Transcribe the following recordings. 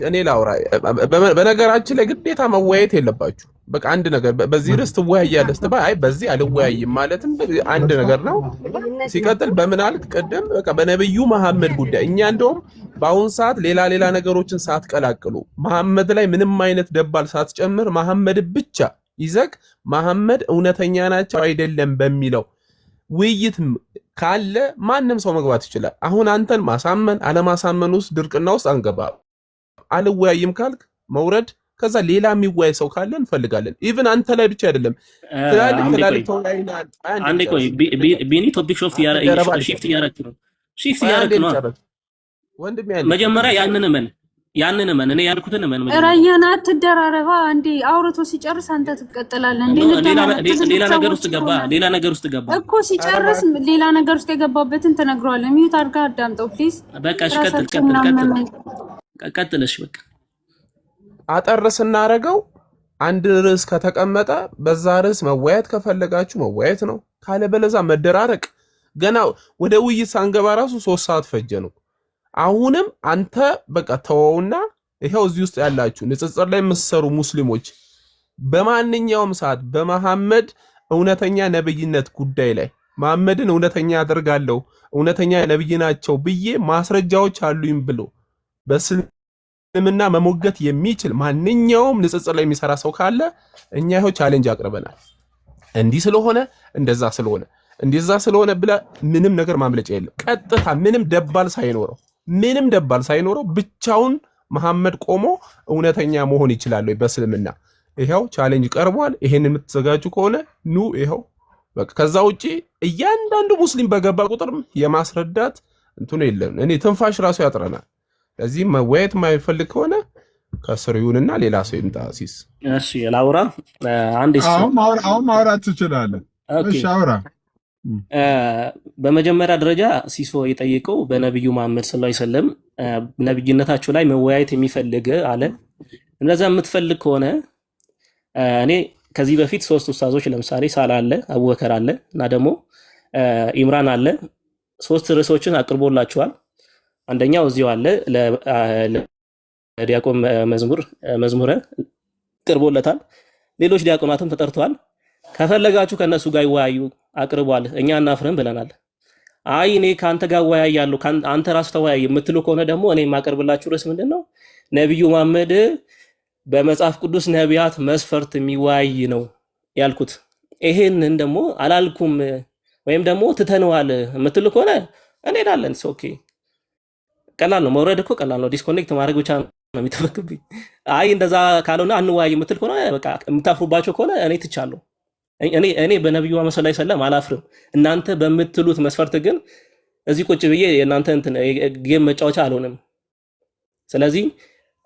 እኔ ላውራ በነገራችን ላይ ግዴታ መወያየት የለባችሁ። በቃ አንድ ነገር በዚህ ርዕስ ትወያያለህ ስትባል አይ በዚህ አልወያይም ማለትም አንድ ነገር ነው። ሲቀጥል በምን አልክ ቅድም በቃ በነብዩ መሐመድ ጉዳይ እኛ እንደውም በአሁን ሰዓት ሌላ ነገሮችን ሳትቀላቅሉ መሐመድ ላይ ምንም አይነት ደባል ሳትጨምር መሐመድ ብቻ ይዘክ መሐመድ እውነተኛ ናቸው አይደለም በሚለው ውይይት ካለ ማንም ሰው መግባት ይችላል። አሁን አንተን ማሳመን አለማሳመን ውስጥ ድርቅና ውስጥ አንገባ። አልወያይም ካልክ መውረድ ከዛ ሌላ የሚወያይ ሰው ካለ እንፈልጋለን። ኢቭን አንተ ላይ ብቻ አይደለም ትላልቅ ተወያይና አንዴ ቆይ ቢኒ ቶፒክ ሾፍት ሺፍት ያረክ ነው ወንድም መጀመሪያ ያንን እመን እኔ ያልኩትን እመን ራያና አትደራረባ። አንዴ አውርቶ ሲጨርስ አንተ ትቀጥላለህ። ሌላ ነገር ውስጥ ገባ እኮ ሲጨርስ ሌላ ነገር ውስጥ የገባበትን ትነግረዋለህ። ሚዩት አድርጋ አዳምጠው ፕሊዝ። በቃ እሺ ቀጥልሽ በቃ አጠር ስናረገው አንድ ርዕስ ከተቀመጠ በዛ ርዕስ መወያየት ከፈለጋችሁ መወያየት ነው። ካለበለዛ መደራረቅ ገና ወደ ውይይት ሳንገባ ራሱ 3 ሰዓት ፈጀ ነው። አሁንም አንተ በቃ ተወውና ይሄው እዚህ ውስጥ ያላችሁ ንጽጽር ላይ የምትሰሩ ሙስሊሞች በማንኛውም ሰዓት በመሐመድ እውነተኛ ነብይነት ጉዳይ ላይ መሐመድን እውነተኛ አደርጋለሁ እውነተኛ ነብይ ናቸው ብዬ ማስረጃዎች አሉኝ ብሎ በስልምና መሞገት የሚችል ማንኛውም ንጽጽር ላይ የሚሰራ ሰው ካለ እኛ ይሄው ቻሌንጅ አቅርበናል። እንዲህ ስለሆነ እንደዛ ስለሆነ ብለ ምንም ነገር ማምለጫ የለም። ቀጥታ ምንም ደባል ሳይኖረው ብቻውን መሐመድ ቆሞ እውነተኛ መሆን ይችላል ወይ በስልምና? ይሄው ቻሌንጅ ቀርቧል። ይሄን የምትዘጋጁ ከሆነ ኑ ይሄው በቃ። ከዛ ውጪ እያንዳንዱ ሙስሊም በገባ ቁጥር የማስረዳት እንትኑ የለም። እኔ ትንፋሽ ራሱ ያጥረናል። ለዚህ መወያየት የማይፈልግ ከሆነ ከስር ይሁንና ሌላ ሰው ይምጣ። ሲስ እሺ ላውራ አንዴ አሁን ማውራት ትችላለህ። እሺ አውራ። በመጀመሪያ ደረጃ ሲሶ የጠየቀው በነብዩ መሐመድ ሰለላሁ ዐለይሂ ወሰለም ነብይነታቸው ላይ መወያየት የሚፈልግ አለ። እንደዛ የምትፈልግ ከሆነ እኔ ከዚህ በፊት 3 ኡስታዞች ለምሳሌ ሳላ አለ፣ አቡበከር አለ እና ደግሞ ኢምራን አለ 3 ርዕሶችን አቅርቦላቸዋል። አንደኛው እዚሁ አለ ለዲያቆን መዝሙረ ቀርቦለታል። ሌሎች ዲያቆናትም ተጠርተዋል። ከፈለጋችሁ ከነሱ ጋር ይወያዩ አቅርቧል። እኛ እናፍርም ብለናል። አይ እኔ ካንተ ጋር ወያያለሁ አንተ ራስህ ተወያይ የምትሉ ከሆነ ደግሞ እኔ የማቀርብላችሁ ርዕስ ምንድነው? ነብዩ መሐመድ በመጽሐፍ ቅዱስ ነቢያት መስፈርት የሚወያይ ነው ያልኩት። ይሄንን ደግሞ አላልኩም ወይም ደግሞ ትተነዋል የምትሉ ከሆነ እንሄዳለን። ኦኬ ቀላል ነው። መውረድ እኮ ቀላል ነው። ዲስኮኔክት ማድረግ ብቻ ነው የሚጠበቅብኝ። አይ እንደዛ ካልሆነ አንወያይ የምትል ከሆነ በቃ የምታፍሩባቸው ከሆነ እኔ ትቻለሁ። እኔ በነብዩ መሐመድ ሰለላሁ ዐለይሂ ወሰለም አላፍርም። እናንተ በምትሉት መስፈርት ግን እዚህ ቁጭ ብዬ የእናንተ ጌም መጫወቻ አልሆንም። ስለዚህ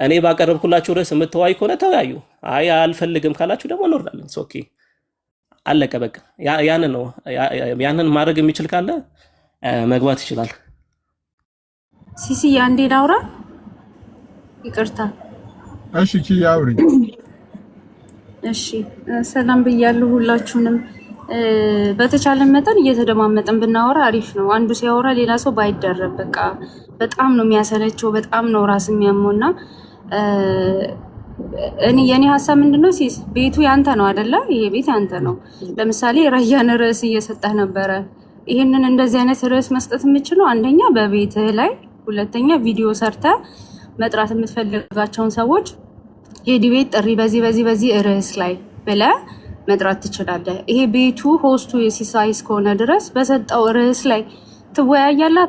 እኔ ባቀረብኩላችሁ ርዕስ የምትወያዩ ከሆነ ተወያዩ። አይ አልፈልግም ካላችሁ ደግሞ እንወርዳለን። ኦኬ አለቀ በቃ። ያንን ማድረግ የሚችል ካለ መግባት ይችላል። ሲሲ አንዴ ላውራ። ይቅርታ። እሺ ኪያ አውሪ። እሺ ሰላም ብያለሁ ሁላችሁንም። በተቻለ መጠን እየተደማመጠን ብናወራ አሪፍ ነው። አንዱ ሲያወራ ሌላ ሰው ባይደረብ በቃ በጣም ነው የሚያሰለቸው፣ በጣም ነው ራስ የሚያመውና የኔ ሀሳብ ምንድነው ሲስ ቤቱ ያንተ ነው አይደለ? ይሄ ቤት ያንተ ነው። ለምሳሌ ራያን ርዕስ እየሰጠህ ነበረ። ይሄንን እንደዚህ አይነት ርዕስ መስጠት የምችለው አንደኛ በቤትህ ላይ፣ ሁለተኛ ቪዲዮ ሰርተህ መጥራት የምትፈልጋቸውን ሰዎች የዲቤት ጥሪ በዚህ ርዕስ ላይ ብለህ መጥራት ትችላለህ። ይሄ ቤቱ ሆስቱ የሲሳይ እስከሆነ ድረስ በሰጠው ርዕስ ላይ ትወያያለህ።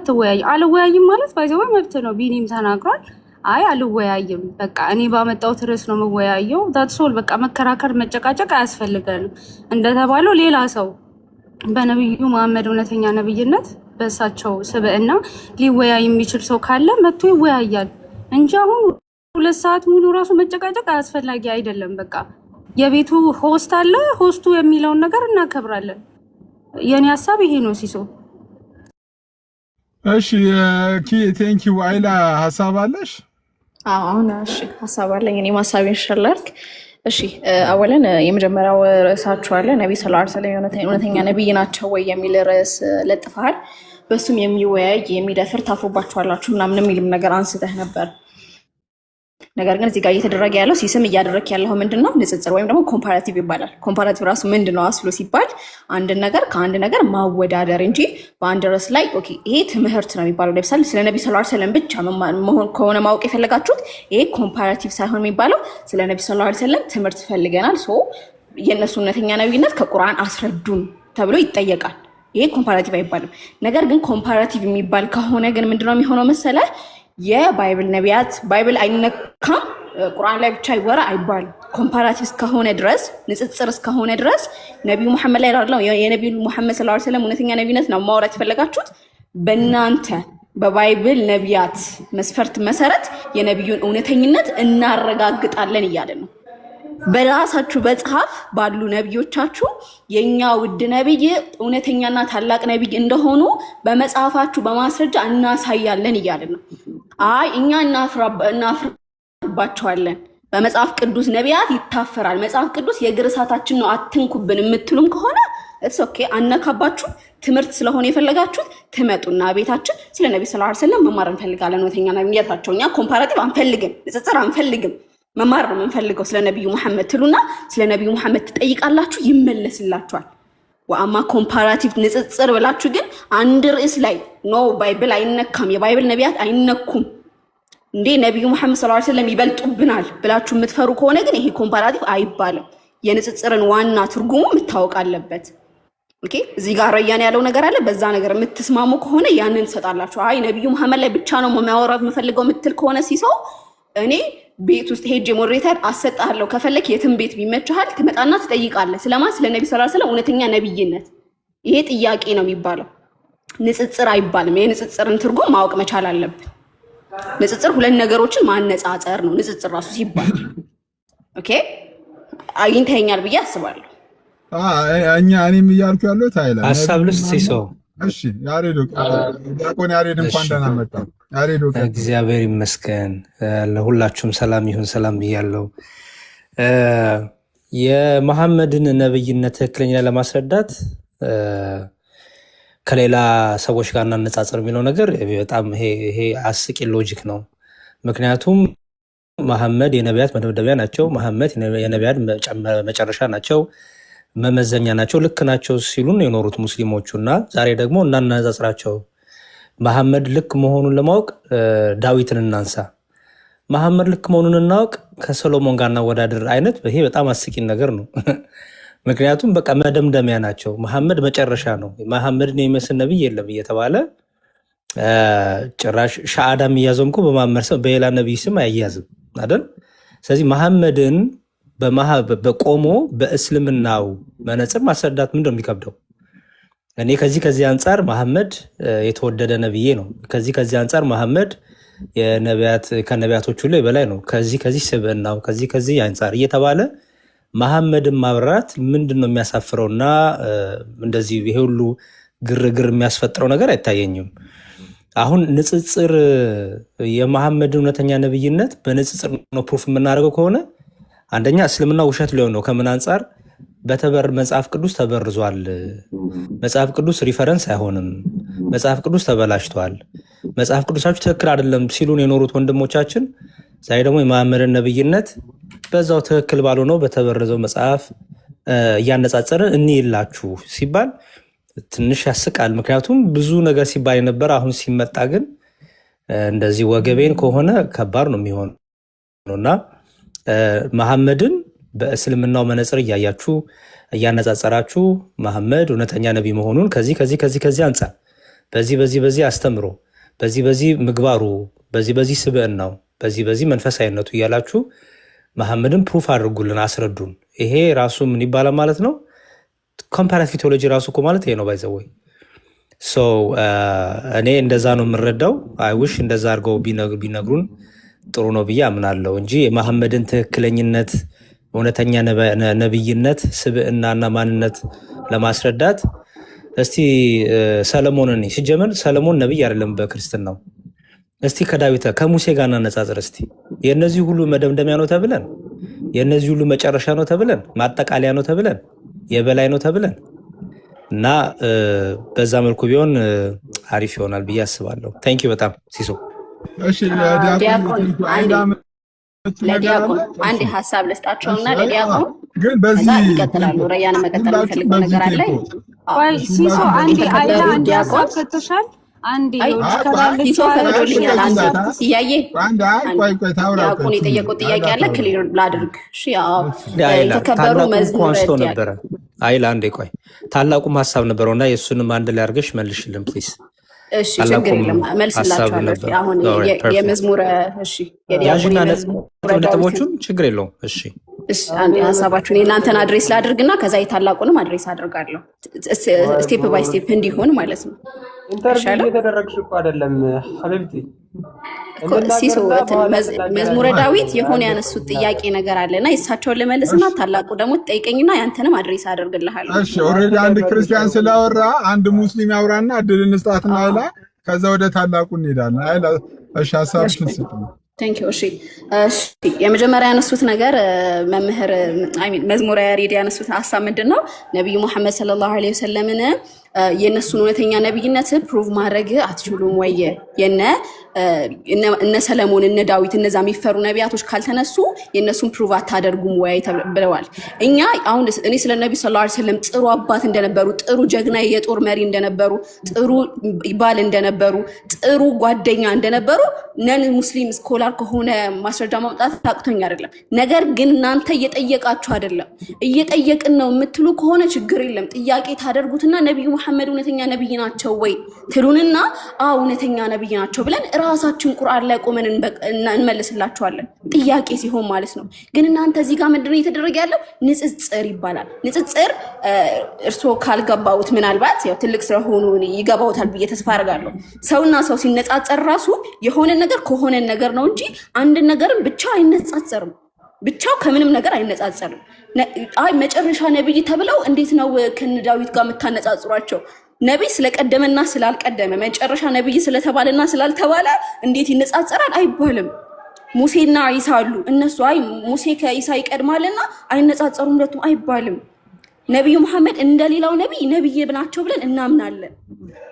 አልወያይም ማለት ባይዘው መብት ነው። ቢኒም ተናግሯል። አይ አልወያይም በቃ እኔ ባመጣሁት ርዕስ ነው የምወያየው። ዳትሶል በቃ መከራከር መጨቃጨቅ አያስፈልገንም። እንደተባለው ሌላ ሰው በነብዩ መሐመድ እውነተኛ ነብይነት በእሳቸው ስብዕና ሊወያይ የሚችል ሰው ካለ መጥቶ ይወያያል እንጂ አሁን 2 ሰዓት ሙሉ ራሱ መጨቃጨቅ አያስፈልጊ አይደለም። በቃ የቤቱ ሆስት አለ፣ ሆስቱ የሚለውን ነገር እናከብራለን። የኔ ሀሳብ ይሄ ነው። ሲሶ እሺ ቴንኪው። አይላ ሀሳብ አለሽ? አሁን እሺ ሀሳብ አለኝ። እኔ ሀሳቤን ሸርላርክ። እሺ አወለን የመጀመሪያው ርዕሳችሁ አለ ነብይ ሰለላሁ ዐለይሂ ወሰለም እውነተኛ ነብይ ናቸው ወይ የሚል ርዕስ ለጥፈሃል። በሱም የሚወያይ የሚደፍር ታፍሩባችኋላችሁ ምናምን የሚልም ነገር አንስተህ ነበር። ነገር ግን እዚህ ጋር እየተደረገ ያለው ሲስም እያደረክ ያለው ምንድነው? ንጽጽር ወይም ደግሞ ኮምፓራቲቭ ይባላል። ኮምፓራቲቭ ራሱ ምንድነው አስሎ ሲባል አንድ ነገር ከአንድ ነገር ማወዳደር እንጂ በአንድ ርዕስ ላይ ኦኬ ይሄ ትምህርት ነው የሚባለው። ለምሳሌ ስለ ነቢ ሰለላሁ ዐለይሂ ወሰለም ብቻ መሆን ከሆነ ማወቅ የፈለጋችሁት ይሄ ኮምፓራቲቭ ሳይሆን የሚባለው ስለ ነቢ ሰለላሁ ዐለይሂ ወሰለም ትምህርት ፈልገናል፣ ሶ የእነሱ እውነተኛ ነቢይነት ከቁርአን አስረዱን ተብሎ ይጠየቃል። ይሄ ኮምፓራቲቭ አይባልም። ነገር ግን ኮምፓራቲቭ የሚባል ከሆነ ግን ምንድነው የሚሆነው መሰለ? የባይብል ነቢያት ባይብል አይነካም ቁርአን ላይ ብቻ ይወራ አይባልም። ኮምፓራቲቭ እስከሆነ ድረስ ንጽጽር እስከሆነ ድረስ ነቢዩ መሐመድ ላይ አይደለም የነቢዩ መሐመድ ሰለላሁ ዐለይሂ ወሰለም እውነተኛ ነቢይነት ነው ማውራት የፈለጋችሁት። በእናንተ በባይብል ነቢያት መስፈርት መሰረት የነቢዩን እውነተኝነት እናረጋግጣለን እያለ ነው። በራሳችሁ መጽሐፍ ባሉ ነቢዮቻችሁ የኛ ውድ ነቢይ እውነተኛና ታላቅ ነቢይ እንደሆኑ በመጽሐፋችሁ በማስረጃ እናሳያለን እያለ ነው። አይ እኛ እናፍርባቸዋለን፣ በመጽሐፍ ቅዱስ ነቢያት ይታፈራል፣ መጽሐፍ ቅዱስ የእግር እሳታችን ነው አትንኩብን የምትሉም ከሆነ እስ ኦኬ አነካባችሁ። ትምህርት ስለሆነ የፈለጋችሁት ትመጡና ቤታችን ስለ ነቢ ሰለላሁ ዐለይሂ ወሰለም መማር እንፈልጋለን፣ እውነተኛ ነቢያታቸው። እኛ ኮምፓራቲቭ አንፈልግም፣ ንጽጽር አንፈልግም፣ መማር ነው የምንፈልገው ስለ ነቢዩ መሐመድ ትሉና ስለ ነቢዩ መሐመድ ትጠይቃላችሁ፣ ይመለስላችኋል። ወአማ ኮምፓራቲቭ ንጽጽር ብላችሁ ግን አንድ ርዕስ ላይ ኖ ባይብል አይነካም፣ የባይብል ነቢያት አይነኩም እንዴ ነቢዩ መሐመድ ሰለላሁ ዐለይሂ ወሰለም ይበልጡብናል ብላችሁ የምትፈሩ ከሆነ ግን ይሄ ኮምፓራቲቭ አይባልም። የንጽጽርን ዋና ትርጉሙ መታወቅ አለበት። ኦኬ እዚህ ጋር ረያን ያለው ነገር አለ። በዛ ነገር የምትስማሙ ከሆነ ያንን ትሰጣላችሁ። አይ ነቢዩ መሐመድ ላይ ብቻ ነው ማውራት የምፈልገው የምትል ከሆነ ሲሰው እኔ ቤት ውስጥ ሄጄ ሞዴሬተር አሰጣለሁ፣ ከፈለክ የትም ቤት ቢመችሃል ትመጣና ትጠይቃለህ። ስለማን? ስለ ነቢ ሰለላሁ ዐለይሂ ወሰለም እውነተኛ ነብይነት። ይሄ ጥያቄ ነው የሚባለው፣ ንጽጽር አይባልም። የንጽጽርን ትርጉም ማወቅ መቻል አለብን። ንጽጽር ሁለት ነገሮችን ማነጻጸር ነው ንጽጽር ራሱ ሲባል። ኦኬ አግኝተኸኛል ብዬ አስባለሁ። እኔም እያልኩ ያለው ታይላ ሀሳብ ልስጥ ሲሰው። እሺ ያሬዶ ዲያቆን ያሬድ እንኳን ደህና መጣ። ያሬዶ እግዚአብሔር ይመስገን። ለሁላችሁም ሰላም ይሁን። ሰላም ብያለሁ። የመሐመድን ነብይነት ትክክለኛ ለማስረዳት ከሌላ ሰዎች ጋር እናነጻጽር የሚለው ነገር በጣም ይሄ አስቂ ሎጂክ ነው። ምክንያቱም መሐመድ የነቢያት መደምደሚያ ናቸው። መሐመድ የነቢያት መጨረሻ ናቸው፣ መመዘኛ ናቸው፣ ልክ ናቸው ሲሉን የኖሩት ሙስሊሞቹ እና ዛሬ ደግሞ እናነጻጽራቸው። መሐመድ ልክ መሆኑን ለማወቅ ዳዊትን እናንሳ። መሐመድ ልክ መሆኑን እናወቅ ከሰሎሞን ጋር እናወዳድር አይነት ይሄ በጣም አስቂን ነገር ነው። ምክንያቱም በቃ መደምደሚያ ናቸው። መሐመድ መጨረሻ ነው። መሐመድን የሚመስል ነቢይ የለም እየተባለ ጭራሽ ሻአዳ የሚያዘው እኮ በመሐመድ ስም በሌላ ነቢይ ስም አያያዝም አይደል? ስለዚህ መሐመድን በቆሞ በእስልምናው መነጽር ማስረዳት ምንድን ነው የሚከብደው? እኔ ከዚህ አንጻር መሐመድ የተወደደ ነብዬ ነው። ከዚህ አንጻር መሐመድ ከነቢያቶች ሁሉ የበላይ ነው። ከዚህ ስብዕናው ከዚህ አንጻር እየተባለ መሐመድን ማብራራት ምንድን ነው የሚያሳፍረውና እንደዚህ ይሄ ሁሉ ግርግር የሚያስፈጥረው ነገር አይታየኝም። አሁን ንጽጽር የመሐመድን እውነተኛ ነብይነት በንጽጽር ነው ፕሩፍ የምናደርገው ከሆነ አንደኛ እስልምና ውሸት ሊሆን ነው። ከምን አንጻር? መጽሐፍ ቅዱስ ተበርዟል፣ መጽሐፍ ቅዱስ ሪፈረንስ አይሆንም፣ መጽሐፍ ቅዱስ ተበላሽቷል፣ መጽሐፍ ቅዱሳችሁ ትክክል አይደለም ሲሉን የኖሩት ወንድሞቻችን ዛሬ ደግሞ የመሐመድን ነብይነት በዛው ትክክል ባልሆነው በተበረዘው መጽሐፍ እያነጻጸርን እንይላችሁ ሲባል ትንሽ ያስቃል። ምክንያቱም ብዙ ነገር ሲባል የነበረ አሁን ሲመጣ ግን እንደዚህ ወገቤን ከሆነ ከባድ ነው የሚሆነው እና መሐመድን በእስልምናው መነጽር እያያችሁ እያነጻጸራችሁ መሐመድ እውነተኛ ነቢይ መሆኑን ከዚህ አንጻር በዚህ አስተምሮ በዚህ ምግባሩ በዚህ ስብዕናው በዚህ መንፈሳዊነቱ እያላችሁ መሐመድን ፕሩፍ አድርጉልን፣ አስረዱን። ይሄ ራሱ ምን ይባላል ማለት ነው? ኮምፓራቲቭ ቴዎሎጂ ራሱ እኮ ማለት ይሄ ነው። ባይዘወይ እኔ እንደዛ ነው የምረዳው። አይውሽ እንደዛ አድርገው ቢነግሩን ጥሩ ነው ብዬ አምናለሁ እንጂ የመሐመድን ትክክለኝነት እውነተኛ ነብይነት ስብዕናና ማንነት ለማስረዳት እስቲ ሰለሞንን ሲጀመር ሰለሞን ነብይ አይደለም በክርስትናው። እስቲ ከዳዊት ከሙሴ ጋር እናነጻጽር። እስቲ የእነዚህ ሁሉ መደምደሚያ ነው ተብለን፣ የእነዚህ ሁሉ መጨረሻ ነው ተብለን፣ ማጠቃለያ ነው ተብለን፣ የበላይ ነው ተብለን እና በዛ መልኩ ቢሆን አሪፍ ይሆናል ብዬ አስባለሁ። ታንኪዩ በጣም ሲሶ። እሺ ዲያቆን ነገር አለ። ለዲያቆን አንድ እሺ ሀሳብ እሺ። ልስጣቸውና አይ ለዲያቆን ግን ከዛ በዚህ ይቀጥላሉ። ቴምፖ ረያን መቀጠል ሁላችሁ የሚፈልገው በዚህ ነገር አለ። ቴምፖ አዎ ቆይ ሲሶ ሁላችሁ አንዴ በዚህ አይላ የተከበሩ አንድ ዲያቆን ሀሳብ ሰጥቶሻል። አንዴ አይ ይኸውልሽ ቆይ ሲሶ ከላለችው አንድ ፈቅዶልኛል። አንድ ፍቀዱለት። ሲያየ አንድ አንድ ቆይ ታውራ ዲያቆን ቆይ የጠየቁት ጥያቄ አይላ አለ፣ ታውራ። ክሊር ላድርግ። እሺ ያው እሺ አይላ የተከበሩ ታላቁም እኮ መዝሙረ አንስቶ ዲያቆን ነበረ። አይላ አንዴ ቆይ ታላቁም ሀሳብ ነበረው እና የእሱንም አንድ ላይ አድርገሽ መልሽልን ፕሊዝ። እሺ ችግር ታላቁም የለም ሀሳብ መልስላችኋለሁ። ነበር። አሁን ፐርፌክት የመዝሙረ እሺ የዲያቆን ያዥና የመዝሙረ ዳዊትን ነጥቦቹን ችግር የለውም። እሺ እሺ አንድ ሀሳባችሁን የእናንተን አድሬስ ላድርግና ከዛ የታላቁንም አድሬስ አድርጋለሁ። ስቴፕ ባይ ስቴፕ እንዲሆን ማለት ነው። ኢንተርቪው ይሻላል እየተደረግሽ እኮ አይደለም ሀቢብቲ። ሲሶ መዝሙረ ዳዊት የሆነ ያነሱት ጥያቄ ነገር አለና የእሳቸውን ልመልስና ታላቁ ደግሞ ትጠይቀኝና ያንተንም አድሬስ አደርግልሃለሁ። እሺ ኦልሬዲ አንድ ክርስቲያን ስላወራ አንድ ሙስሊም ያውራና እድል እንስጣትና አይላ ከዛ ወደ ታላቁ እንሄዳለን። አይላ እሺ ሀሳብሽን ስጡ። ቴንክ ዩ። እሺ እሺ የመጀመሪያ ያነሱት ነገር መምህር መዝሙረ ያሬድ ያነሱት ሀሳብ ምንድን ነው? ነቢዩ ሙሐመድ ሰለላሁ ዐለይሂ ወሰለምን የእነሱን እውነተኛ ነቢይነት ፕሩቭ ማድረግ አትችሉም ወይ? እነ ሰለሞን እነ ዳዊት እነዛ የሚፈሩ ነቢያቶች ካልተነሱ የእነሱን ፕሩቭ አታደርጉም ወይ ብለዋል። እኛ አሁን እኔ ስለ ነቢ ሰለላሁ ዐለይሂ ወሰለም ጥሩ አባት እንደነበሩ፣ ጥሩ ጀግና የጦር መሪ እንደነበሩ፣ ጥሩ ባል እንደነበሩ፣ ጥሩ ጓደኛ እንደነበሩ ነን ሙስሊም ስኮላር ከሆነ ማስረጃ ማውጣት ታቅቶኝ አይደለም። ነገር ግን እናንተ እየጠየቃችሁ አይደለም። እየጠየቅን ነው የምትሉ ከሆነ ችግር የለም። ጥያቄ ታደርጉትና ነቢዩ መሐመድ እውነተኛ ነቢይ ናቸው ወይ ትሉንና እውነተኛ ነቢይ ናቸው ብለን ራሳችን ቁርአን ላይ ቆመን እንመልስላችኋለን። ጥያቄ ሲሆን ማለት ነው። ግን እናንተ እዚህ ጋር ምንድነው እየተደረገ ያለው? ንጽጽር ይባላል። ንጽጽር እርስዎ ካልገባውት ምናልባት ያው ትልቅ ስለሆኑ ይገባውታል ብዬ ተስፋ አደርጋለሁ። ሰውና ሰው ሲነጻጸር ራሱ የሆነ ነገር ከሆነ ነገር ነው እንጂ አንድ ነገርን ብቻ አይነጻጸርም። ብቻው ከምንም ነገር አይነጻጸርም። መጨረሻ ነብይ ተብለው እንዴት ነው ከነ ዳዊት ጋር የምታነጻጽሯቸው? ነብይ ስለቀደመና ስላልቀደመ መጨረሻ ነብይ ስለተባለና ስላልተባለ እንዴት ይነጻጸራል አይባልም። ሙሴና ኢሳ አሉ። እነሱ ሙሴ ከኢሳ ይቀድማልና አይነጻጸሩም ሁለቱም አይባልም። ነቢዩ መሐመድ እንደሌላው ነቢይ ናቸው ብለን እናምናለን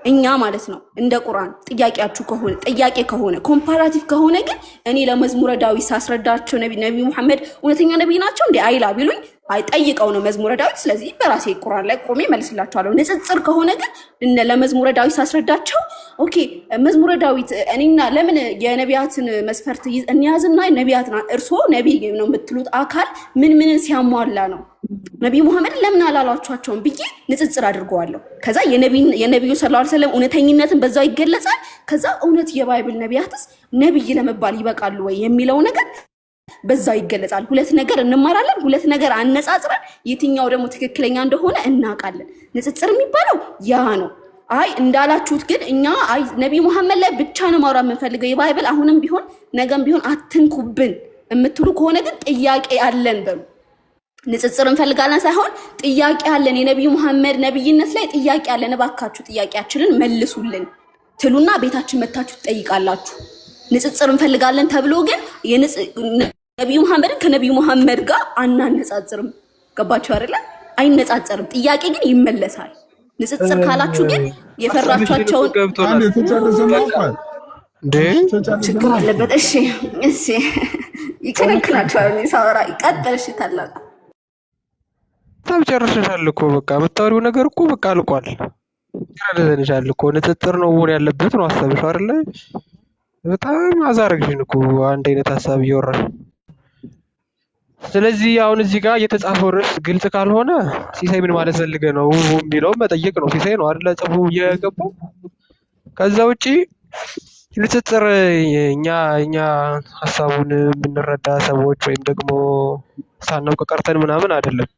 እኛ ማለት ነው። እንደ ቁርአን ጥያቄያችሁ ከሆነ ጥያቄ ከሆነ ኮምፓራቲቭ ከሆነ ግን እኔ ለመዝሙረ ዳዊት ሳስረዳቸው ነቢዩ መሐመድ እውነተኛ ነቢይ ናቸው እንዴ አይላ ቢሉኝ ጠይቀው ነው መዝሙረ ዳዊት። ስለዚህ በራሴ ቁርአን ላይ ቆሜ መልስላችኋለሁ። ንጽጽር ከሆነ ግን ለመዝሙረ ዳዊት ሳስረዳቸው ኦኬ መዝሙረ ዳዊት እኔና ለምን የነቢያትን መስፈርት እንያዝና ነቢያትን እርስዎ ነቢይ ነው የምትሉት አካል ምን ሲያሟላ ነው ነቢዩ መሐመድ ለምን አላሏቸውም ብዬ ንጽጽር አድርገዋለሁ። ከዛ የነቢዩ ሰለላሁ ዐለይሂ ወሰለም እውነተኝነትን በዛው ይገለጻል። ከዛ እውነት የባይብል ነቢያትስ ነቢይ ለመባል ይበቃሉ ወይ የሚለው ነገር በዛው ይገለጻል። ሁለት ነገር እንማራለን። ሁለት ነገር አነጻጽረን የትኛው ደግሞ ትክክለኛ እንደሆነ እናውቃለን። ንጽጽር የሚባለው ያ ነው። እንዳላችሁት ግን እኛ ነቢዩ መሐመድ ላይ ብቻ ነው ማውራት የምንፈልገው የባይብል አሁንም ቢሆን ነገም ቢሆን አትንኩብን የምትሉ ከሆነ ግን ጥያቄ አለን በሉ። ንጽጽር እንፈልጋለን ሳይሆን ጥያቄ አለን። የነቢዩ መሐመድ ነቢይነት ላይ ጥያቄ አለን። እባካችሁ ጥያቄያችንን መልሱልን ትሉና ቤታችን መታችሁ ትጠይቃላችሁ። ንጽጽር እንፈልጋለን ተብሎ ግን ነቢዩ መሐመድን ከነቢዩ መሐመድ ጋር አናነጻጽርም። ገባችሁ አይደለ? አይነጻጸርም። ጥያቄ ግን ይመለሳል። ንጽጽር ካላችሁ ግን የፈራቻቸውን ችግር አለበት። እሺ ይከለክላችኋል። ሳወራ ይቀጥል። እሺ ታላቁ በጣም ጨርሰሻል እኮ በቃ የምታወሪው ነገር እኮ በቃ አልቋል። ጨርሰሻል እኮ ንጽጽር ነው መሆን ያለበት ነው ሀሳብሽ አይደለ? በጣም አዛረግሽን እኮ አንድ አይነት ሀሳብ እያወራሽ። ስለዚህ አሁን እዚህ ጋር የተጻፈው ርዕስ ግልጽ ካልሆነ ሲሳይ ምን ማለት ፈልገ ነው የሚለውን መጠየቅ ነው። ሲሳይ ነው አይደለ ጽፉ እየገባው። ከዛ ውጪ ንጽጽር እኛ ሀሳቡን የምንረዳ ሰዎች ወይም ደግሞ ሳናውቅ ቀርተን ምናምን አይደለም።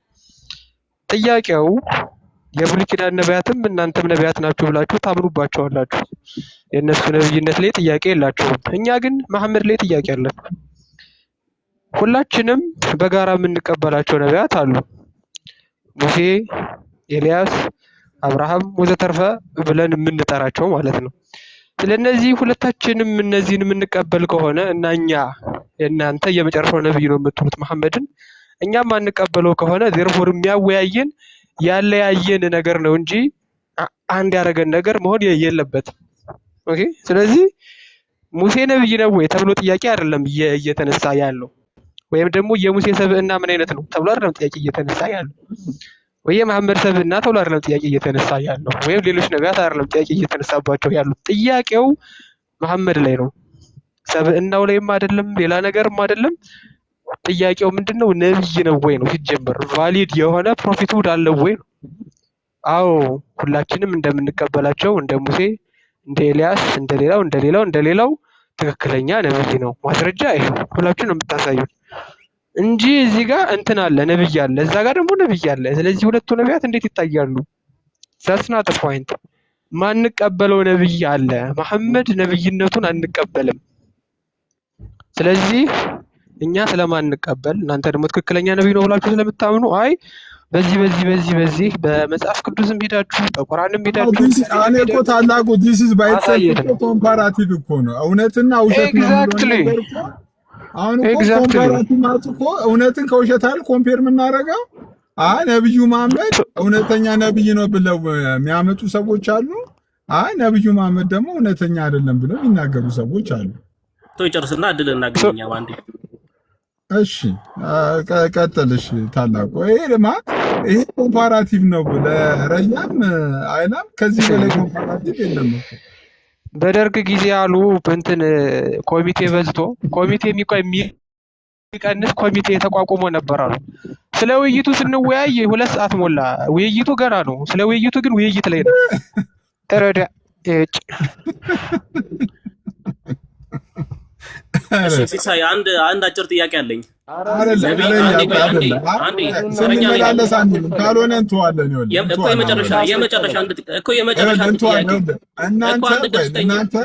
ጥያቄው የብሉይ ኪዳን ነቢያትም እናንተም ነቢያት ናችሁ ብላችሁ ታምኑባቸዋላችሁ። የእነሱ ነብይነት ላይ ጥያቄ የላችሁም። እኛ ግን መሐመድ ላይ ጥያቄ አለን። ሁላችንም በጋራ የምንቀበላቸው ነቢያት አሉ። ሙሴ፣ ኤልያስ፣ አብርሃም ወዘተርፈ ብለን የምንጠራቸው ማለት ነው። ስለነዚህ ሁለታችንም እነዚህን የምንቀበል ከሆነ እና እኛ የእናንተ የመጨረሻው ነብይ ነው የምትሉት መሐመድን እኛም አንቀበለው ከሆነ ዜርፎር የሚያወያየን ያለያየን ነገር ነው እንጂ አንድ ያደረገን ነገር መሆን የለበትም። ኦኬ። ስለዚህ ሙሴ ነብይ ነው ወይ ተብሎ ጥያቄ አይደለም እየተነሳ ያለው። ወይም ደግሞ የሙሴ ሰብዕና ምን አይነት ነው ተብሎ አይደለም ጥያቄ እየተነሳ ያለው፣ ወይ የመሐመድ ሰብዕና ተብሎ አይደለም ጥያቄ እየተነሳ ያለው፣ ወይም ሌሎች ነቢያት አይደለም ጥያቄ እየተነሳባቸው ያሉት። ጥያቄው መሐመድ ላይ ነው። ሰብዕናው ላይም አይደለም፣ ሌላ ነገርም አይደለም። ጥያቄው ምንድነው? ነብይ ነው ወይ ነው ሲጀመር። ቫሊድ የሆነ ፕሮፊትሁድ አለው ወይ ነው። አዎ ሁላችንም እንደምንቀበላቸው እንደ ሙሴ፣ እንደ ኤልያስ፣ እንደሌላው ትክክለኛ ነብይ ነው። ማስረጃ ይሄ ሁላችሁም ነው የምታሳዩት እንጂ እዚህ ጋር እንትን አለ ነብይ አለ፣ እዛ ጋር ደግሞ ነብይ አለ። ስለዚህ ሁለቱ ነቢያት እንዴት ይታያሉ? that's not the point። ማንቀበለው ነብይ አለ። መሐመድ ነብይነቱን አንቀበልም። ስለዚህ እኛ ስለማንቀበል እናንተ ደግሞ ትክክለኛ ነብይ ነው ብላችሁ ስለምታምኑ አይ በዚህ በመጽሐፍ ቅዱስም ሄዳችሁ በቁርአንም ሄዳችሁ እኔ እኮ ታላቁ this is by itself ኮምፓራቲቭ እኮ ነው። እውነትና ውሸት ነው ነገር እኮ አሁን እኮ ኮምፓራቲቭ ማለት እኮ እውነትን ከውሸት አይደል ኮምፔር የምናደርገው። አይ ነብዩ መሐመድ እውነተኛ ነብይ ነው ብለው የሚያመጡ ሰዎች አሉ። አይ ነብዩ መሐመድ ደግሞ እውነተኛ አይደለም ብለው የሚናገሩ ሰዎች አሉ። ጨርስና እድል እናገኘኛ ባንዴ። እሺ ቀጥልሽ ታላቁ። ይሄ ኮምፓራቲቭ ነው ለረያም አይላም። ከዚህ በላይ ኮምፓራቲቭ የለም። በደርግ ጊዜ አሉ እንትን ኮሚቴ በዝቶ ኮሚቴ የሚቀንስ ኮሚቴ ተቋቁሞ ነበር አሉ። ስለ ውይይቱ ስንወያይ 2 ሰዓት ሞላ። ውይይቱ ገና ነው። ስለ ውይይቱ ግን ውይይት ላይ ነው። ተረዳ እጭ ሲሳይ አንድ አጭር ጥያቄ አለኝ። ካልሆነ እንተዋለን። እናንተ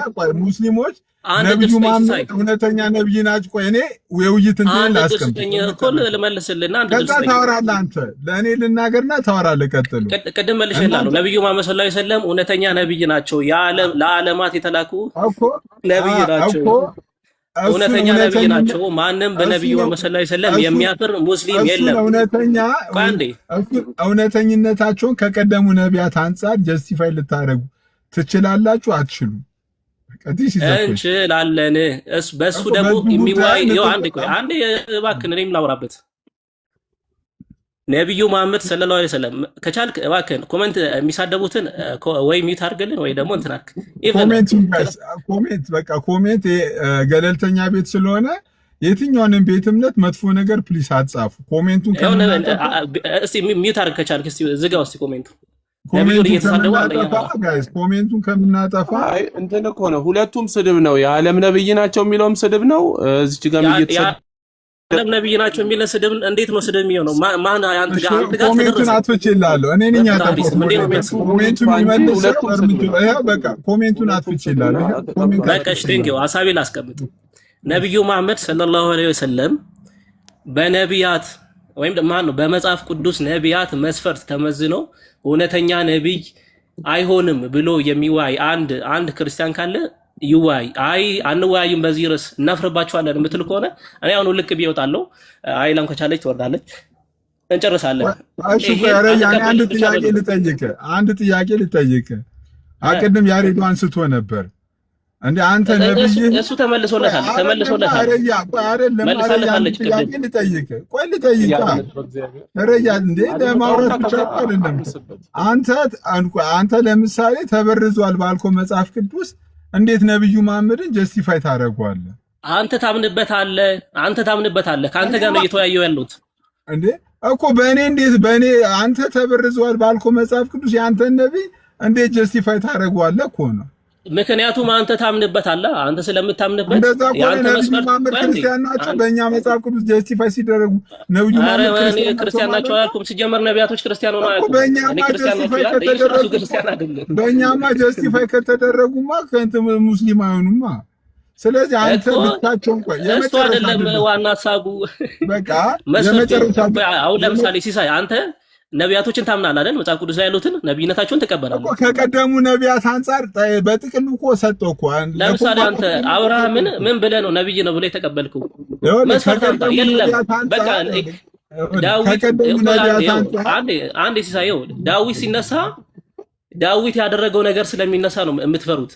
ሙስሊሞች ነብዩ መሐመድ እውነተኛ ነብይ ናቸው። ቆይ እኔ የውይይት እንትን ላስቀምጥ እኮ ልመልስልህና ከዛ ታወራለህ። አንተ ለእኔ ልናገርና ታወራለህ። ቀጥሉ። ቅድም መልሼልሃለሁ። ነብዩ መሐመድ ሰለላሁ ዐለይሂ ወሰለም እውነተኛ ነብይ ናቸው። ለዓለማት የተላኩ ነብይ ናቸው። እውነተኛ ነብይ ናቸው። ማንም በነብዩ መሐመድ ሰለላሁ ዐለይሂ ወሰለም የሚያፍር ሙስሊም የለም። እውነተኝነታቸውን ከቀደሙ ነቢያት አንጻር ጀስቲፋይ ልታደርጉ ትችላላችሁ? አትችሉም? እንችላለን። በሱ ደግሞ የሚዋይ አንዴ እባክህን እኔም ላውራበት። ነብዩ መሐመድ ሰለላሁ ዐለይሂ ወሰለም ከቻልክ እባክህን ኮሜንት የሚሳደቡትን ወይ ሚውት አድርግልን ወይ ደግሞ እንትን አድርግ። ኮሜንት ገለልተኛ ቤት ስለሆነ የትኛውንም ቤት እምነት መጥፎ ነገር ፕሊስ አትጻፉ። ኮሜንቱን ሚውት አድርግ ከቻልክ። እስቲ ዝጋው እስቲ ኮሜንቱ። ኮሜንቱን ከምናጠፋ እንትን እኮ ነው። ሁለቱም ስድብ ነው። የዓለም ነብይ ናቸው የሚለውም ስድብ ነው። እዚች ጋር የዓለም ነብይ ናቸው የሚለው ስድብ እንዴት ነው ስድብ የሚሆነው? ማን አንተ ጋር ኮሜንቱን አጥፍቼልሃለሁ። እኔ ነኝ ያጠፋሁት። ኮሜንቱን የሚመልሰው በቃ ኮሜንቱን አጥፍቼልሃለሁ። በቃ እሺ ቴንኪው። ሐሳቤ ላስቀምጥ። ነብዩ መሐመድ ሰለላሁ ዐለይሂ ወሰለም በነቢያት ወይም ማን ነው በመጽሐፍ ቅዱስ ነቢያት መስፈርት ተመዝነው እውነተኛ ነብይ አይሆንም ብሎ የሚዋይ አንድ ክርስቲያን ካለ ይዋይ። አይ አንዋይም በዚህ ርዕስ እናፍርባቸዋለን የምትል ከሆነ እኔ አሁን ልክ ቢወጣለው አይላም ከቻለች ትወርዳለች። እንጨርሳለን። እሺ አንድ ጥያቄ ልጠይቅ። አቅድም ያሬዱ አንስቶ ነበር እንዴ አንተ ነብይ እሱ ተመልሶለታል። መልሳለታለች። ልጠይቅ ረያ እንዴ ለማውራት ብቻ አይደለም። አንተ ለምሳሌ ተበርዟል ባልከው መጽሐፍ ቅዱስ እንዴት ነብዩ መሐመድን ጀስቲፋይ ታደርገዋለህ? አንተ ታምንበታለህ። ከአንተ ጋር ነው እየተወያየው ያሉት እንዴ እኮ በእኔ አንተ ተበርዟል ባልከው መጽሐፍ ቅዱስ የአንተን ነብይ እንዴት ጀስቲፋይ ታደርገዋለህ እኮ ነው። ምክንያቱም አንተ ታምንበታለህ። አንተ ስለምታምንበት እንደዛ ቆይ ነብዩ መሐመድ ክርስቲያን ናቸው በእኛ መጽሐፍ ቅዱስ ጀስቲፋይ ሲደረጉ ነብዩ መሐመድ ክርስቲያን ናቸው አላልኩም። ሲጀመር ነቢያቶች ክርስቲያን ሆነው አያውቁም። በእኛማ ጀስቲፋይ ከተደረጉማ ከእንትን ሙስሊም አይሆኑማ። ስለዚህ አንተ ብቻቸውን ቆይ እሱ አይደለም ዋና ሐሳቡ። በቃ የመጨረሻ አሁን ለምሳሌ ሲሳይ አንተ ነቢያቶችን ታምናለህ አይደል? መጽሐፍ ቅዱስ ላይ ያሉትን ነቢይነታቸውን ትቀበላለህ እኮ። ከቀደሙ ነቢያት አንጻር በጥቅሉ እኮ ሰጠው እኮ። ለምሳሌ አንተ አብርሃምን ምን ብለህ ነው ነቢይ ነው ብለህ የተቀበልከው? መስፈርት አምጣ። የለም በቃ ዳዊት አንዴ ሲሳየው ዳዊት ሲነሳ ዳዊት ያደረገው ነገር ስለሚነሳ ነው የምትፈሩት።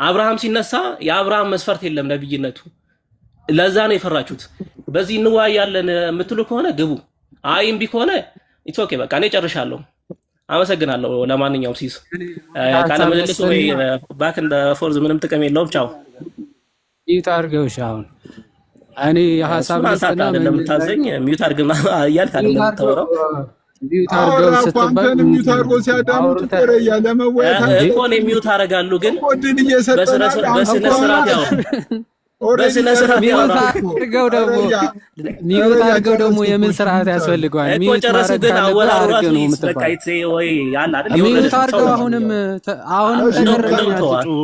አብርሃም ሲነሳ የአብርሃም መስፈርት የለም ነቢይነቱ። ለዛ ነው የፈራችሁት። በዚህ እንወያያለን የምትሉ ከሆነ ግቡ። አይም ቢሆነ ኢትስ ኦኬ በቃ እኔ ጨርሻለሁ። አመሰግናለሁ። ለማንኛውም ሲስ ቃለ ምልልሱ ወይ ባክ እንደ ፎርዝ ምንም ጥቅም የለውም። ቻው ሚዩት አድርገውሽ። አሁን እኔ የሐሳብ ልስጥና ምን ታዘኝ ሚዩት አድርግማ እያልክ አይደለም የምታወራው። ሚዩት አድርገው ስትባል ሚዩት አድርገው ሲያዳምጡ ቆረያ ለመወያየት እኮ ነው ሚዩት አደርጋለሁ፣ ግን ኮድን እየሰጠና በስነ ስርዓት ያው በስነ ስርዓት ያው ሚዩት አድርገው ደግሞ የምን ስርዓት ያስፈልገዋል? ሚዩት ጨረሱ። ግን አወራሩ ራሱ በቃ ወይ ያለ አይደል? ሚዩት አድርገው አሁንም ተደረገ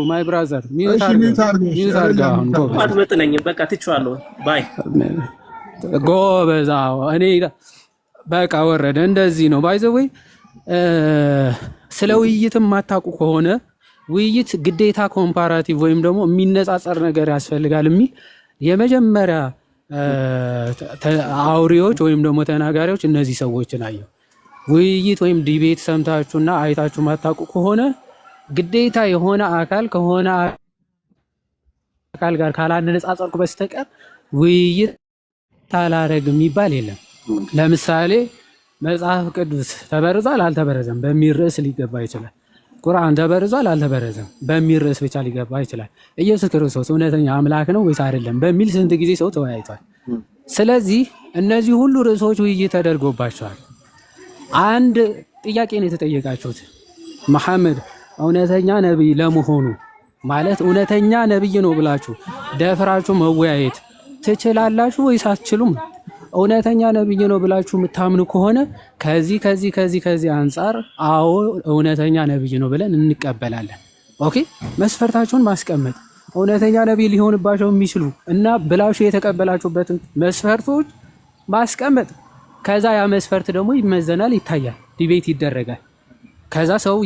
ማይ ብራዘር ሚዩት አድርገው አሁን አድመጥ ነኝ በቃ ትችዋለሁ ባይ ጎበዛው እኔ በቃ ወረደ። እንደዚህ ነው ባይዘው። ስለ ውይይትም ማታውቁ ከሆነ ውይይት ግዴታ ኮምፓራቲቭ ወይም ደግሞ የሚነጻጸር ነገር ያስፈልጋል የሚል የመጀመሪያ አውሪዎች ወይም ደግሞ ተናጋሪዎች እነዚህ ሰዎች ናቸው። ውይይት ወይም ዲቤት ሰምታችሁና አይታችሁ ማታውቁ ከሆነ ግዴታ የሆነ አካል ከሆነ አካል ጋር ካላነጻጸርኩ በስተቀር ውይይት ታላረግም የሚባል የለም። ለምሳሌ መጽሐፍ ቅዱስ ተበርዟል አልተበረዘም በሚል ርዕስ ሊገባ ይችላል። ቁርአን ተበርዟል አልተበረዘም በሚል ርዕስ ብቻ ሊገባ ይችላል። ኢየሱስ ክርስቶስ እውነተኛ አምላክ ነው ወይስ አይደለም በሚል ስንት ጊዜ ሰው ተወያይቷል። ስለዚህ እነዚህ ሁሉ ርዕሶች ውይይት ተደርጎባቸዋል። አንድ ጥያቄ ነው የተጠየቃችሁት። መሐመድ እውነተኛ ነብይ ለመሆኑ ማለት እውነተኛ ነብይ ነው ብላችሁ ደፍራችሁ መወያየት ትችላላችሁ ወይስ አትችሉም? እውነተኛ ነብይ ነው ብላችሁ የምታምኑ ከሆነ ከዚህ አንፃር አዎ እውነተኛ ነብይ ነው ብለን እንቀበላለን። ኦኬ መስፈርታችሁን ማስቀመጥ እውነተኛ ነብይ ሊሆንባቸው የሚችሉ እና ብላችሁ የተቀበላችሁበትን መስፈርቶች ማስቀመጥ። ከዛ ያ መስፈርት ደግሞ ይመዘናል፣ ይታያል፣ ዲቤት ይደረጋል። ከዛ ሰው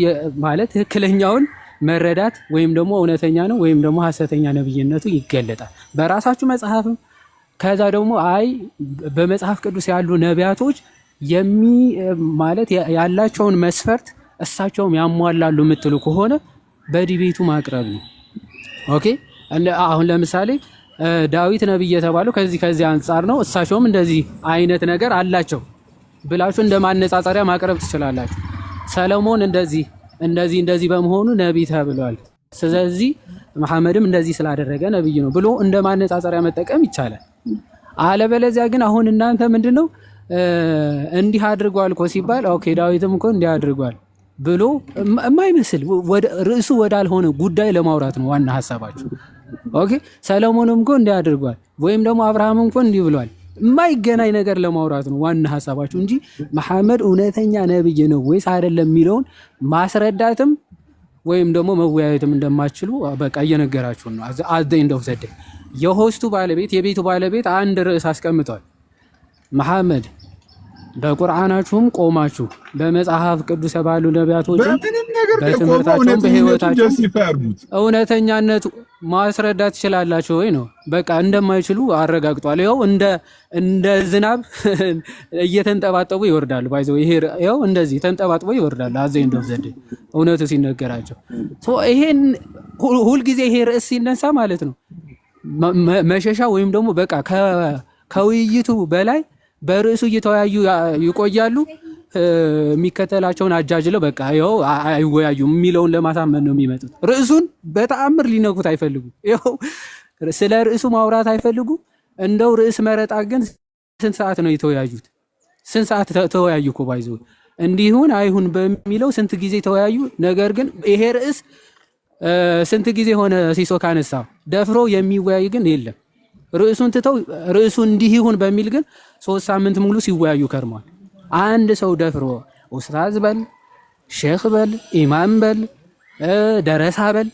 ማለት ትክክለኛውን መረዳት ወይም ደግሞ እውነተኛ ነው ወይም ደግሞ ሐሰተኛ ነብይነቱ ይገለጣል በራሳችሁ መጽሐፍም። ከዛ ደግሞ አይ በመጽሐፍ ቅዱስ ያሉ ነቢያቶች ማለት ያላቸውን መስፈርት እሳቸውም ያሟላሉ የምትሉ ከሆነ በዲቤቱ ማቅረብ ነው። ኦኬ አሁን ለምሳሌ ዳዊት ነብይ የተባለው ከዚህ አንፃር ነው፣ እሳቸውም እንደዚህ አይነት ነገር አላቸው ብላችሁ እንደማነጻጸሪያ ማቅረብ ትችላላችሁ። ሰለሞን እንደዚህ በመሆኑ ነብይ ተብሏል፣ ስለዚህ መሐመድም እንደዚህ ስላደረገ ነብይ ነው ብሎ እንደማነጻጸሪያ መጠቀም ይቻላል። አለበለዚያ ግን አሁን እናንተ ምንድነው እንዲህ አድርጓል እኮ ሲባል ኦኬ ዳዊትም እኮ እንዲህ አድርጓል ብሎ የማይመስል ርዕሱ ወዳልሆነ ጉዳይ ለማውራት ነው ዋና ሐሳባችሁ። ኦኬ ሰለሞንም እኮ እንዲህ አድርጓል ወይም ደግሞ አብርሃም እኮ እንዲህ ብሏል የማይገናኝ ነገር ለማውራት ነው ዋና ሐሳባችሁ እንጂ መሐመድ እውነተኛ ነብይ ነው ወይስ አይደለም የሚለውን ማስረዳትም ወይም ደግሞ መወያየትም እንደማትችሉ በቃ እየነገራችሁ ነው። አዘኝ እንደው ዘደ የሆስቱ ባለቤት የቤቱ ባለቤት አንድ ርዕስ አስቀምጧል። መሐመድ በቁርአናችሁም ቆማችሁ በመጽሐፍ ቅዱስ ባሉ ነቢያቶችም በትምህርታቸውም በህይወታቸው እውነተኛነቱ ማስረዳት ትችላላችሁ ወይ ነው። በቃ እንደማይችሉ አረጋግጧል። ይኸው እንደ ዝናብ እየተንጠባጠቡ ይወርዳሉ። ባይዘው ይኸው እንደዚህ ተንጠባጥቦ ይወርዳሉ። አዘኝ እንደው ዘደ እውነቱ ሲነገራቸው ይሄን ሁልጊዜ ይሄ ርዕስ ሲነሳ ማለት ነው መሸሻ ወይም ደግሞ በቃ ከውይይቱ በላይ በርዕሱ እየተወያዩ ይቆያሉ። የሚከተላቸውን አጃጅለው በቃ ይኸው አይወያዩም የሚለውን ለማሳመን ነው የሚመጡት። ርዕሱን በተአምር ሊነኩት አይፈልጉም። ይኸው ስለ ርዕሱ ማውራት አይፈልጉ። እንደው ርዕስ መረጣ ግን ስንት ሰዓት ነው የተወያዩት? ስንት ሰዓት ተወያዩ እኮ ባይዘው እንዲሁን አይሁን በሚለው ስንት ጊዜ ተወያዩ። ነገር ግን ይሄ ርዕስ ስንት ጊዜ ሆነ ሲሶ ካነሳው ደፍሮ የሚወያይ ግን የለም። ርዕሱን ትተው ርዕሱ እንዲህ ይሁን በሚል ግን 3 ሳምንት ሙሉ ሲወያዩ ከርሟል። አንድ ሰው ደፍሮ ኡስታዝ በል ሼክ በል ኢማም በል ደረሳ በል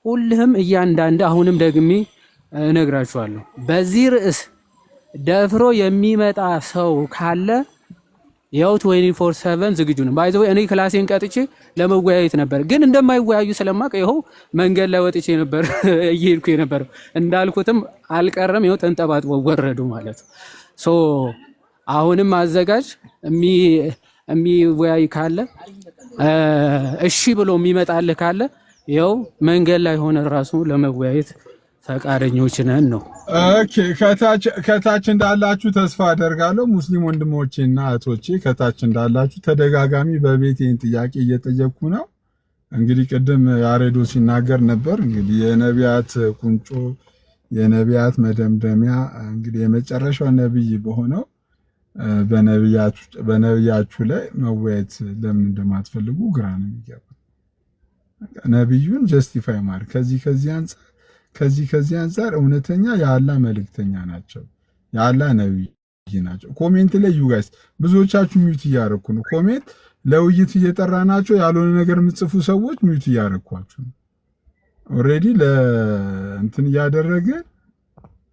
ሁሉም እያንዳንዱ አሁንም ደግሜ እነግራችኋለሁ በዚህ ርዕስ ደፍሮ የሚመጣ ሰው ካለ ያው 24/7 ዝግጁ ነው። ባይዘው እኔ ክላሴን ቀጥቼ ለመወያየት ነበር፣ ግን እንደማይወያዩ ስለማቀ ይኸው መንገድ ላይ ወጥቼ ነበር እየሄድኩ ነበር። እንዳልኩትም አልቀረም፣ ይኸው ተንጠባጥቦ ወረዱ ማለት ሶ አሁንም አዘጋጅ የሚወያይ ካለ እሺ ብሎ የሚመጣልህ ካለ ይኸው መንገድ ላይ ሆነ ራሱ ለመወያየት ፈቃደኞች ነን ነው። ኦኬ ከታች እንዳላችሁ ተስፋ አደርጋለሁ። ሙስሊም ወንድሞቼና እህቶቼ ከታች እንዳላችሁ ተደጋጋሚ በቤት ይህን ጥያቄ እየጠየቅኩ ነው። እንግዲህ ቅድም ያሬዶ ሲናገር ነበር። እንግዲህ የነቢያት ቁንጮ የነቢያት መደምደሚያ እንግዲህ የመጨረሻው ነብይ በሆነው በነቢያችሁ ላይ መወያየት ለምን እንደማትፈልጉ ግራ ነው የሚገባው። ነቢዩን ጀስቲፋይ ማድረግ ከዚህ አንፃር እውነተኛ የአላህ መልእክተኛ ናቸው፣ የአላህ ነቢይ ናቸው። ኮሜንት ላይ ዩ ጋይስ ብዙዎቻችሁ ሚውት እያደረኩ ነው። ኮሜንት ለውይይት እየጠራ ናቸው ያልሆነ ነገር የምትጽፉ ሰዎች ሚውት እያደረኳችሁ ነው። ኦልሬዲ ለእንትን እያደረገ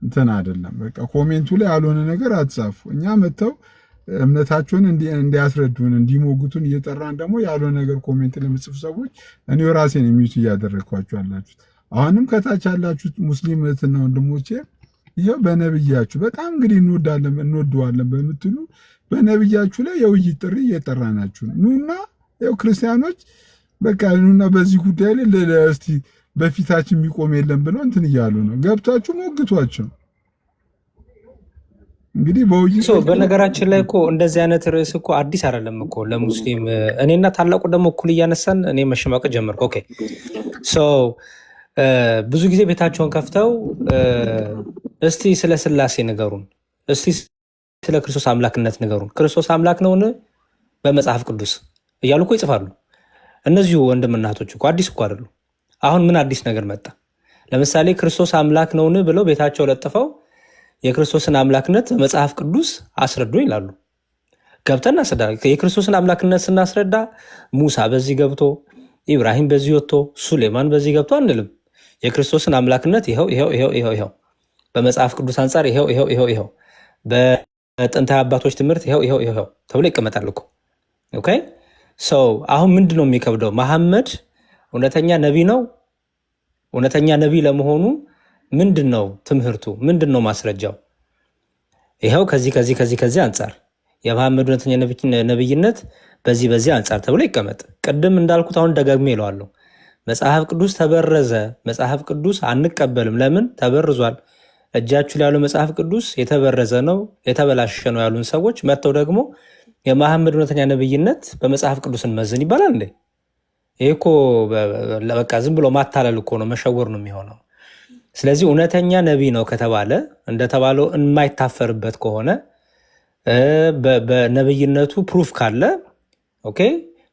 እንትን አይደለም። በቃ ኮሜንቱ ላይ ያልሆነ ነገር አትጻፉ። እኛ መተው እምነታቸውን እንዲያስረዱን እንዲሞግቱን እየጠራን ደግሞ ያልሆነ ነገር ኮሜንት ላይ የምትጽፉ ሰዎች እኔው ራሴን ሚውት እያደረኳችሁ አላችሁት። አሁንም ከታች ያላችሁት ሙስሊም እህትና ወንድሞቼ ይሄው በነብያችሁ በጣም እንግዲህ እንወደዋለን በምትሉ በነብያችሁ ላይ የውይይት ጥሪ እየጠራናችሁ ኑና ያው ክርስቲያኖች በቃ ኑና በዚህ ጉዳይ ላይ እስቲ በፊታችን የሚቆም የለም ብለው እንትን እያሉ ነው። ገብታችሁ ሞግቷቸው። እንግዲህ በውይይት በነገራችን ላይ እኮ እንደዚህ አይነት ርዕስ እኮ አዲስ አይደለም እኮ ለሙስሊም። እኔና ታላቁ ደግሞ እኩል እያነሳን እኔ መሸማቀቅ ጀመርኩ። ኦኬ ሶ ብዙ ጊዜ ቤታቸውን ከፍተው እስቲ ስለ ስላሴ ንገሩን፣ እስቲ ስለ ክርስቶስ አምላክነት ንገሩን፣ ክርስቶስ አምላክ ነውን በመጽሐፍ ቅዱስ እያሉ እኮ ይጽፋሉ። እነዚሁ ወንድምና እህቶች እኮ አዲስ እኮ አይደሉ። አሁን ምን አዲስ ነገር መጣ? ለምሳሌ ክርስቶስ አምላክ ነውን ብለው ቤታቸው ለጥፈው የክርስቶስን አምላክነት በመጽሐፍ ቅዱስ አስረዱ ይላሉ። ገብተን እናስረዳ። የክርስቶስን አምላክነት ስናስረዳ ሙሳ በዚህ ገብቶ ኢብራሂም በዚህ ወጥቶ ሱሌማን በዚህ ገብቶ አንልም። የክርስቶስን አምላክነት ይኸው በመጽሐፍ ቅዱስ አንጻር ይኸው በጥንታዊ አባቶች ትምህርት ይኸው ተብሎ ይቀመጣል እኮ። ኦኬ ሰው አሁን ምንድን ነው የሚከብደው? መሐመድ እውነተኛ ነቢ ነው? እውነተኛ ነቢ ለመሆኑ ምንድን ነው ትምህርቱ? ምንድን ነው ማስረጃው? ይኸው ከዚህ አንጻር የመሐመድ እውነተኛ ነብይነት በዚህ አንጻር ተብሎ ይቀመጥ። ቅድም እንዳልኩት አሁን ደጋግሜ ይለዋለሁ። መጽሐፍ ቅዱስ ተበረዘ፣ መጽሐፍ ቅዱስ አንቀበልም። ለምን ተበርዟል? እጃችሁ ላይ ያለው መጽሐፍ ቅዱስ የተበረዘ ነው የተበላሸ ነው ያሉን ሰዎች መጥተው ደግሞ የመሐመድ እውነተኛ ነብይነት በመጽሐፍ ቅዱስ እንመዝን ይባላል እንዴ? ይሄ እኮ በቃ ዝም ብሎ ማታለል እኮ ነው፣ መሸወር ነው የሚሆነው። ስለዚህ እውነተኛ ነቢይ ነው ከተባለ እንደተባለው የማይታፈርበት ከሆነ በነብይነቱ ፕሩፍ ካለ ኦኬ፣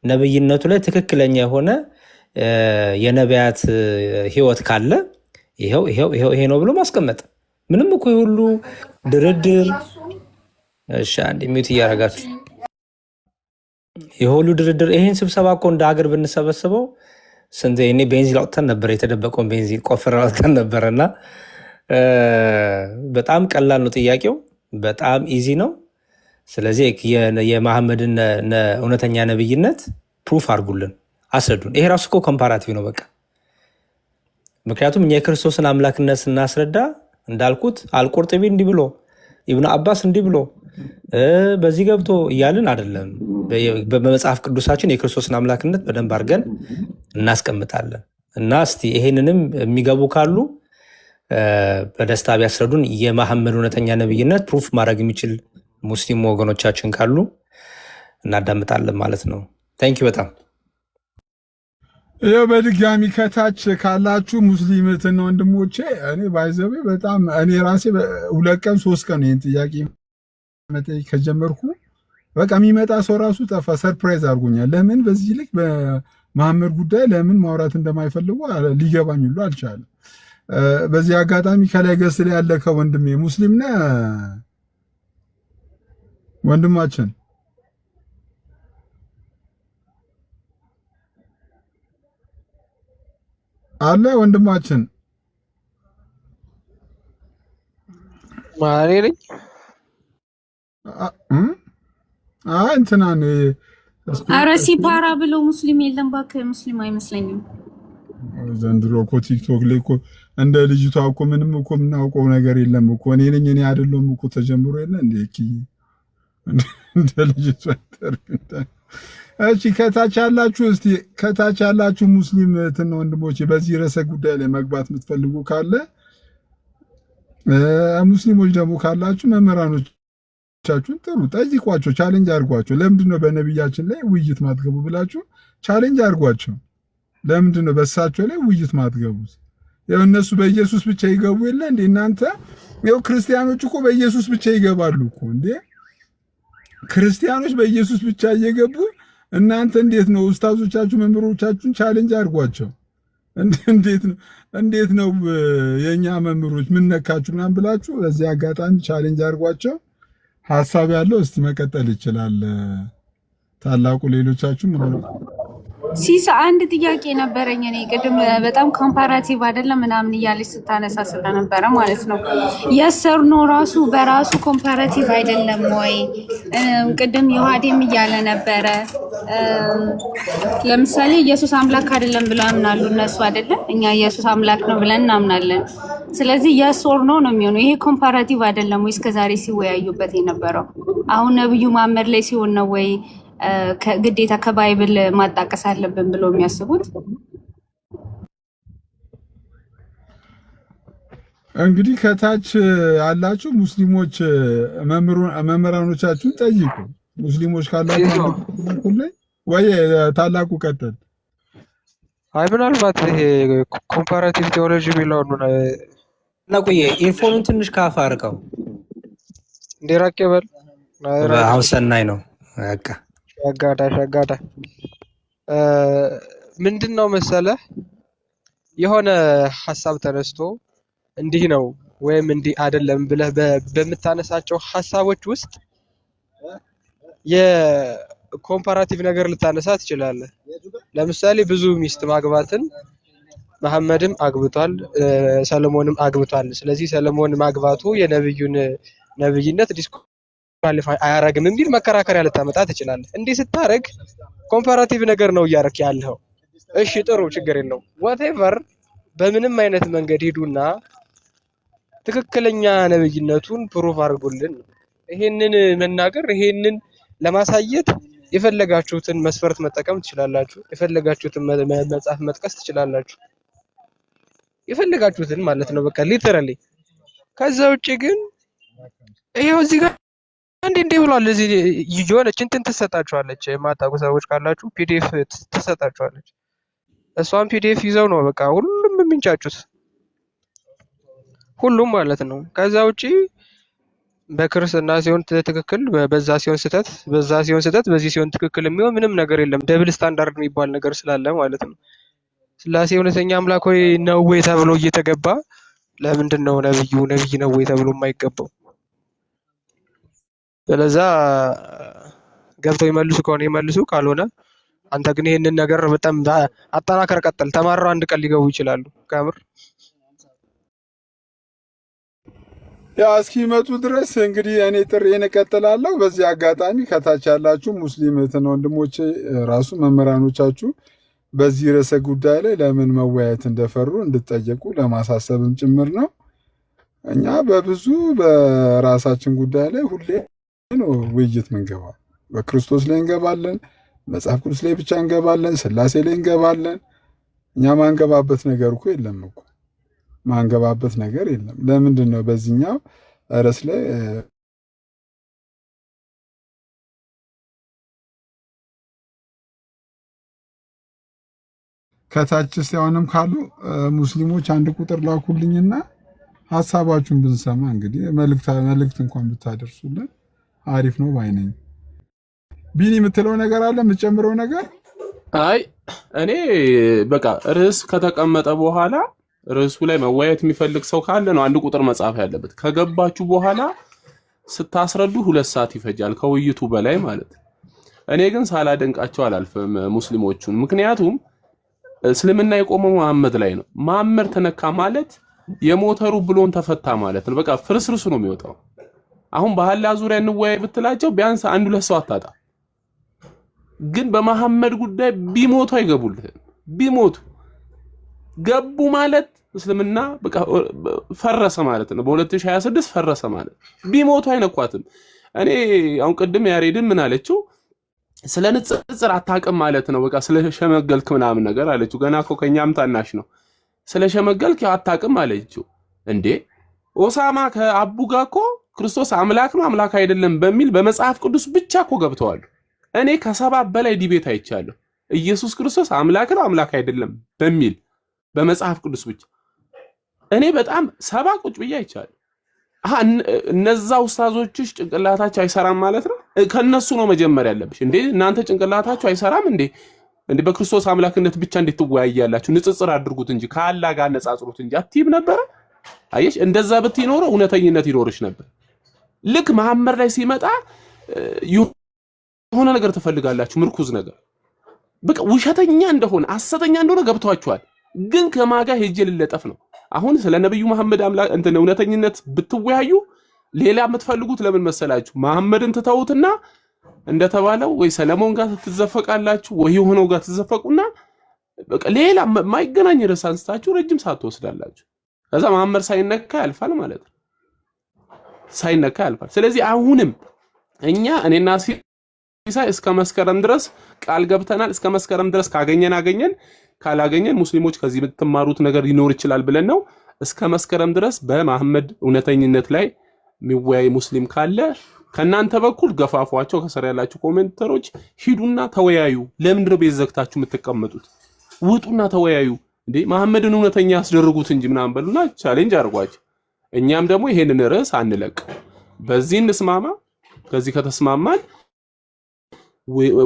ነብይነቱ ላይ ትክክለኛ የሆነ የነቢያት ህይወት ካለ ይሄ ነው ብሎ ማስቀመጥ ምንም እኮ የሁሉ ድርድር። እሺ አንዴ ሚውት እያደረጋችሁ የሁሉ ድርድር ይሄን ስብሰባ እኮ እንደ ሀገር ብንሰበስበው ስንት እኔ ቤንዚን አውጥተን ነበር፣ የተደበቀውን ቤንዚን ቆፍረን አውጥተን ነበርና በጣም ቀላል ነው ጥያቄው፣ በጣም ኢዚ ነው። ስለዚህ የመሐመድን እውነተኛ ነብይነት ፕሩፍ አድርጉልን፣ አስረዱን። ይሄ ራሱ እኮ ኮምፓራቲቭ ነው በቃ። ምክንያቱም እኛ የክርስቶስን አምላክነት ስናስረዳ እንዳልኩት አልቁርጥቢ እንዲህ ብሎ ኢብኑ አባስ እንዲህ ብሎ በዚህ ገብቶ እያልን አይደለም። በመጽሐፍ ቅዱሳችን የክርስቶስን አምላክነት በደንብ አድርገን እናስቀምጣለን። እና እስቲ ይሄንንም የሚገቡ ካሉ በደስታ ቢያስረዱን። የመሐመድ እውነተኛ ነብይነት ፕሩፍ ማድረግ የሚችል ሙስሊም ወገኖቻችን ካሉ እናዳምጣለን ማለት ነው። ታንኪ በጣም ይኸው በድጋሚ ከታች ካላችሁ ሙስሊም እህትና ወንድሞቼ እኔ ባይዘቤ በጣም እኔ ራሴ 2 ቀን 3 ቀን ይህን ጥያቄ መጠየቅ ከጀመርኩ በቃ የሚመጣ ሰው ራሱ ጠፋ። ሰርፕራይዝ አድርጎኛል። ለምን በዚህ ልክ በመሐመድ ጉዳይ ለምን ማውራት እንደማይፈልጉ ሊገባኝ ሁሉ አልቻለም። በዚህ አጋጣሚ ከላይ ገስ ላይ ያለ ከወንድሜ ሙስሊም ነህ ወንድማችን አለ ወንድማችን ማሪ ነኝ። እንትናን ኧረ ሲፓራ ብለው ሙስሊም የለም እባክህ፣ ሙስሊም አይመስለኝም። ዘንድሮ እኮ ቲክቶክ ላይ እኮ እንደ ልጅቷ እኮ ምንም እኮ የምናውቀው ነገር የለም እኮ እኔ ነኝ እኔ አይደለሁም እኮ ተጀምሮ የለ እንደ እንደ ልጅቷ እሺ ከታች ያላችሁ እስቲ ከታች ያላችሁ ሙስሊም እህትና ወንድሞቼ በዚህ ርዕሰ ጉዳይ ላይ መግባት የምትፈልጉ ካለ ሙስሊሞች ደግሞ ካላችሁ መምህራኖቻችሁን ጥሩ ጠይቋቸው፣ ቻሌንጅ አድርጓቸው። ለምንድን ነው በነቢያችን ላይ ውይይት ማትገቡ ብላችሁ ቻሌንጅ አድርጓቸው። ለምንድን ነው በእሳቸው ላይ ውይይት ማትገቡት? ያው እነሱ በኢየሱስ ብቻ ይገቡ የለ እንዴ እናንተ? ያው ክርስቲያኖች እኮ በኢየሱስ ብቻ ይገባሉ እኮ እንዴ። ክርስቲያኖች በኢየሱስ ብቻ እየገቡ እናንተ እንዴት ነው ኡስታዞቻችሁ መምህሮቻችሁን ቻሌንጅ አድርጓቸው። እንዴት ነው የኛ መምህሮች ምን ነካችሁ ምናምን ብላችሁ በዚህ አጋጣሚ ቻሌንጅ አድርጓቸው። ሐሳብ ያለው እስቲ መቀጠል ይችላል ታላቁ። ሌሎቻችሁ ሲሳ አንድ ጥያቄ ነበረኝ። እኔ ቅድም በጣም ኮምፓራቲቭ አይደለም ምናምን እያለች ስታነሳ ስለነበረ ማለት ነው የሰር ነው ራሱ በራሱ ኮምፓራቲቭ አይደለም ወይ? ቅድም ዮሐዴም እያለ ነበረ። ለምሳሌ ኢየሱስ አምላክ አይደለም ብለው ያምናሉ እነሱ አይደለም፣ እኛ ኢየሱስ አምላክ ነው ብለን እናምናለን። ስለዚህ የሶር ነው የሚሆነው። ይሄ ኮምፓራቲቭ አይደለም ወይ? እስከዛሬ ሲወያዩበት የነበረው አሁን ነብዩ መሐመድ ላይ ሲሆን ነው ወይ ግዴታ ከባይብል ማጣቀስ አለብን ብሎ የሚያስቡት? እንግዲህ ከታች ያላችሁ ሙስሊሞች መምህራኖቻችሁን ጠይቁ። ሙስሊሞች ካላችሁ ወይ ታላቁ ቀጥል። አይ ምናልባት ይሄ ኮምፓራቲቭ ቴዎሎጂ የሚለውን ታላቁዬ ኢርፎኑን ትንሽ ካፍ አድርገው እንዲራቅ ይበል። አሁን ሰናይ ነው በቃ ሸጋዳ ምንድን ነው መሰለህ የሆነ ሀሳብ ተነስቶ እንዲህ ነው ወይም እንዲህ አይደለም ብለህ በምታነሳቸው ሀሳቦች ውስጥ የኮምፓራቲቭ ነገር ልታነሳ ትችላለህ። ለምሳሌ ብዙ ሚስት ማግባትን መሐመድም አግብቷል፣ ሰለሞንም አግብቷል። ስለዚህ ሰለሞን ማግባቱ የነብዩን ነብይነት ኳሊፋይ አያረግም የሚል መከራከሪያ ልታመጣ ትችላለህ። እንዲህ ስታረግ ኮምፓራቲቭ ነገር ነው እያረክ ያለው። እሺ ጥሩ ችግር የለው whatever በምንም አይነት መንገድ ሄዱና ትክክለኛ ነብይነቱን ፕሩፍ አድርጉልን። ይሄንን መናገር ይሄንን ለማሳየት የፈለጋችሁትን መስፈርት መጠቀም ትችላላችሁ። የፈለጋችሁትን መጽሐፍ መጥቀስ ትችላላችሁ። የፈለጋችሁትን ማለት ነው በቃ ሊተራሊ። ከዛ ውጪ ግን ይሄው እዚህ ጋር እንዴ ብሏል። እዚህ የሆነች እንትን ትሰጣችኋለች። የማታውቁ ሰዎች ካላችሁ ፒዲኤፍ ትሰጣችኋለች። እሷን ፒዲኤፍ ይዘው ነው በቃ ሁሉም የሚንጫጩት፣ ሁሉም ማለት ነው። ከዛ ውጪ በክርስትና ሲሆን ትክክል፣ በዛ ሲሆን ስህተት፣ በዛ ሲሆን ስህተት፣ በዚህ ሲሆን ትክክል የሚሆን ምንም ነገር የለም። ደብል ስታንዳርድ የሚባል ነገር ስላለ ማለት ነው። ስላሴ እውነተኛ አምላክ ወይ ነው ወይ ተብሎ እየተገባ ለምንድን ነው ነብይ ነው ወይ ተብሎ የማይገባው? ስለዛ ገብተው ይመልሱ ከሆነ ይመልሱ፣ ካልሆነ አንተ ግን ይሄንን ነገር በጣም አጠናከር ቀጥል። ተማረው አንድ ቀን ሊገቡ ይችላሉ። ከምር ያ እስኪመጡ ድረስ እንግዲህ እኔ ጥሬን እቀጥላለሁ። በዚህ አጋጣሚ ከታች ያላችሁ ሙስሊም እህትና ወንድሞቼ ራሱ መምህራኖቻችሁ በዚህ ርዕሰ ጉዳይ ላይ ለምን መወያየት እንደፈሩ እንድትጠየቁ ለማሳሰብም ጭምር ነው። እኛ በብዙ በራሳችን ጉዳይ ላይ ሁሌ ነው ውይይት ምንገባ። በክርስቶስ ላይ እንገባለን፣ መጽሐፍ ቅዱስ ላይ ብቻ እንገባለን፣ ስላሴ ላይ እንገባለን። እኛ ማንገባበት ነገር እኮ የለም እኮ ማንገባበት ነገር የለም። ለምንድን ነው በዚህኛው ርዕስ ላይ ከታች ሲያውንም ካሉ ሙስሊሞች አንድ ቁጥር ላኩልኝና ሐሳባችሁን ብንሰማ እንግዲህ መልእክት እንኳን ብታደርሱልን አሪፍ ነው ባይነኝ። ቢኒ የምትለው ነገር አለ የምትጨምረው ነገር? አይ እኔ በቃ ርዕስ ከተቀመጠ በኋላ ርዕሱ ላይ መወያየት የሚፈልግ ሰው ካለ ነው አንድ ቁጥር መጻፍ ያለበት። ከገባችሁ በኋላ ስታስረዱ 2 ሰዓት ይፈጃል ከውይይቱ በላይ ማለት። እኔ ግን ሳላደንቃቸው አላልፍም ሙስሊሞቹን። ምክንያቱም እስልምና የቆመው መሐመድ ላይ ነው። መሐመድ ተነካ ማለት የሞተሩ ብሎን ተፈታ ማለት ነው። በቃ ፍርስርሱ ነው የሚወጣው። አሁን በሐላ ዙሪያ እንወያይ ብትላቸው ቢያንስ 1-2 ሰው አታጣ። ግን በመሐመድ ጉዳይ ቢሞቱ አይገቡልህም። ቢሞቱ ገቡ ማለት እስልምና በቃ ፈረሰ ማለት ነው። በ2026 ፈረሰ ማለት ቢሞቱ አይነኳትም። እኔ አሁን ቅድም ያሬድን ምን አለችው? ስለ ንጽጽር አታውቅም ማለት ነው። በቃ ስለ ሸመገልክ ምናምን ነገር አለችው። ገና እኮ ከኛም ታናሽ ነው። ስለ ሸመገልክ አታውቅም አለችው። እንዴ ኦሳማ ከአቡ ጋር እኮ ክርስቶስ አምላክ ነው አምላክ አይደለም በሚል በመጽሐፍ ቅዱስ ብቻ እኮ ገብተዋል። እኔ ከ7 በላይ ዲቤት አይቻለሁ። ኢየሱስ ክርስቶስ አምላክ ነው አምላክ አይደለም በሚል በመጽሐፍ ቅዱስ ብቻ እኔ በጣም 7 ቁጭ ብዬ አይቻለሁ። እነዛ ኡስታዞችሽ ጭንቅላታቸው አይሰራም ማለት ነው? ከነሱ ነው መጀመር ያለብሽ። እንዴ እናንተ ጭንቅላታችሁ አይሰራም እንዴ? እንዴ በክርስቶስ አምላክነት ብቻ እንዴት ትወያያላችሁ? ንጽጽር አድርጉት እንጂ ከአላህ ጋር ነጻጽሩት እንጂ አትይም ነበር። አየሽ፣ እንደዛ ብትኖረው እውነተኝነት ይኖርሽ ነበር። ልክ መሐመድ ላይ ሲመጣ የሆነ ነገር ትፈልጋላችሁ፣ ምርኩዝ ነገር በቃ ውሸተኛ እንደሆነ ሐሰተኛ እንደሆነ ገብቷችኋል። ግን ከማጋ ሄጄ ልለጠፍ ነው። አሁን ስለ ነብዩ መሐመድ አምላክ እንትን እውነተኝነት ብትወያዩ ሌላ የምትፈልጉት ለምን መሰላችሁ? መሐመድን ትተውትና እንደተባለው ወይ ሰለሞን ጋር ትዘፈቃላችሁ ወይ የሆነው ጋር ትዘፈቁና በቃ ሌላ የማይገናኝ ርዕስ አንስታችሁ ረጅም ሰዓት ትወስዳላችሁ። ከዛ መሐመድ ሳይነካ ያልፋል ማለት ነው። ሳይነካ ያልፋል። ስለዚህ አሁንም እኔና ሲሳይ እስከ መስከረም ድረስ ቃል ገብተናል። እስከ መስከረም ድረስ ካገኘን ካላገኘን ሙስሊሞች ከዚህ የምትማሩት ነገር ሊኖር ይችላል ብለን ነው። እስከ መስከረም ድረስ በመሐመድ እውነተኝነት ላይ የሚወያይ ሙስሊም ካለ ከናንተ በኩል ገፋፏቸው። ከሰር ያላችሁ ኮሜንተሮች ሂዱና ተወያዩ። ለምንድን ነው ቤት ዘግታችሁ የምትቀመጡት? ውጡና ተወያዩ። እንዴ መሐመድን እውነተኛ ያስደርጉት እንጂ ምናምን በሉና ቻሌንጅ አድርጓቸው። እኛም ደግሞ ይሄንን ርዕስ አንለቅ። በዚህ እንስማማ። ከዚህ ከተስማማን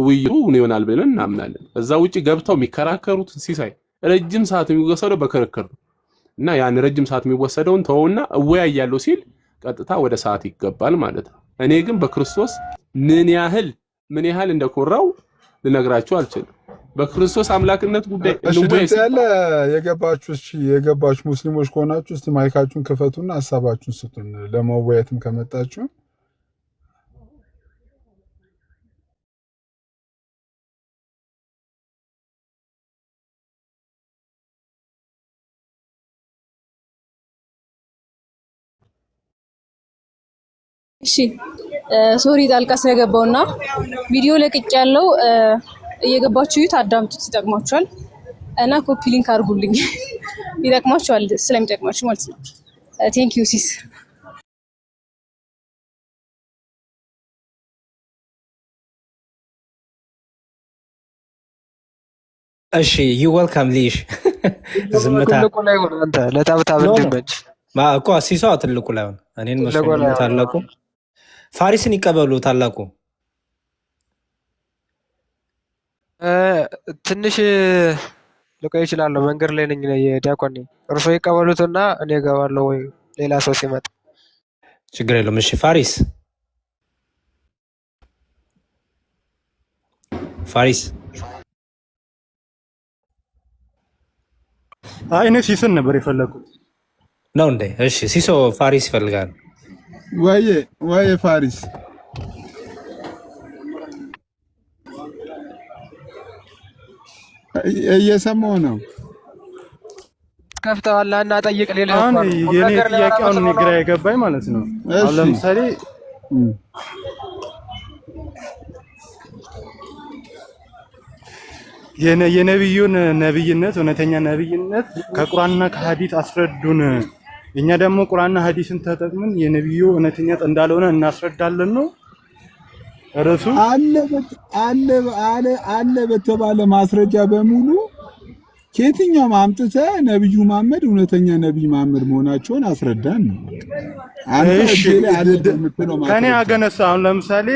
ውይይቱ ይሆናል ብለን እናምናለን። እዛ ውጪ ገብተው የሚከራከሩት ሲሳይ ረጅም ሰዓት የሚወሰደው በክርክር ነው እና ያን ረጅም ሰዓት የሚወሰደውን ተውና እወያያለሁ ሲል ቀጥታ ወደ ሰዓት ይገባል ማለት ነው። እኔ ግን በክርስቶስ ምን ያህል እንደኮራው ልነግራችሁ አልችልም። በክርስቶስ አምላክነት ጉዳይ ድምፅ ያለ የገባችሁ ሙስሊሞች ከሆናችሁ እስቲ ማይካችሁን ክፈቱና ሐሳባችሁን ስጡን። ለመወያየትም ከመጣችሁ እሺ ሶሪ ጣልቃ ስለገባውና ቪዲዮ ለቅቅ ያለው እየገባችሁ ታዳምጡት፣ ይጠቅማችኋል እና ኮፒ ሊንክ አድርጉልኝ ይጠቅማችኋል፣ ስለሚጠቅማችሁ ማለት ነው። ቴንክ ዩ ሲስ። እሺ ዩ ዌልካም ሊሽ ዝምታ ትልቁ ላይ ሆነ አንተ ለታብታብ እንድመች እኮ ሲሷ ትልቁ ላይ ሆነ እኔን መስሎኝ ታላቁ ፋሪስን ይቀበሉ ታላቁ ትንሽ ልቆይ እችላለሁ። መንገድ ላይ ነኝ። የዲያቆን እርሶ ይቀበሉትና እኔ እገባለሁ ወይ ሌላ ሰው ሲመጣ ችግር የለውም። እሺ ፋሪስ እኔ ሲስን ነበር የፈለኩት ነው እንዴ? እሺ ሲሶ ፋሪስ ይፈልጋል። ወይ ፋሪስ እየሰማሁ ነው። ከፍተዋል እና ጠይቅ። ሌላ የኔ ጥያቄውን ግራ የገባኝ ማለት ነው። አሁን ለምሳሌ የነብዩን ነብይነት እውነተኛ ነብይነት ከቁርአንና ከሐዲስ አስረዱን። እኛ ደግሞ ቁርአንና ሐዲስን ተጠቅመን የነብዩ እውነተኛት እንዳልሆነ እናስረዳለን ነው እርሱ አለ በተባለ ማስረጃ በሙሉ ከየትኛውም አምጥተህ ነብዩ መሐመድ እውነተኛ ነብይ መሐመድ መሆናቸውን አስረዳን ነው። ከኔ አገነሳ አሁን ለምሳሌ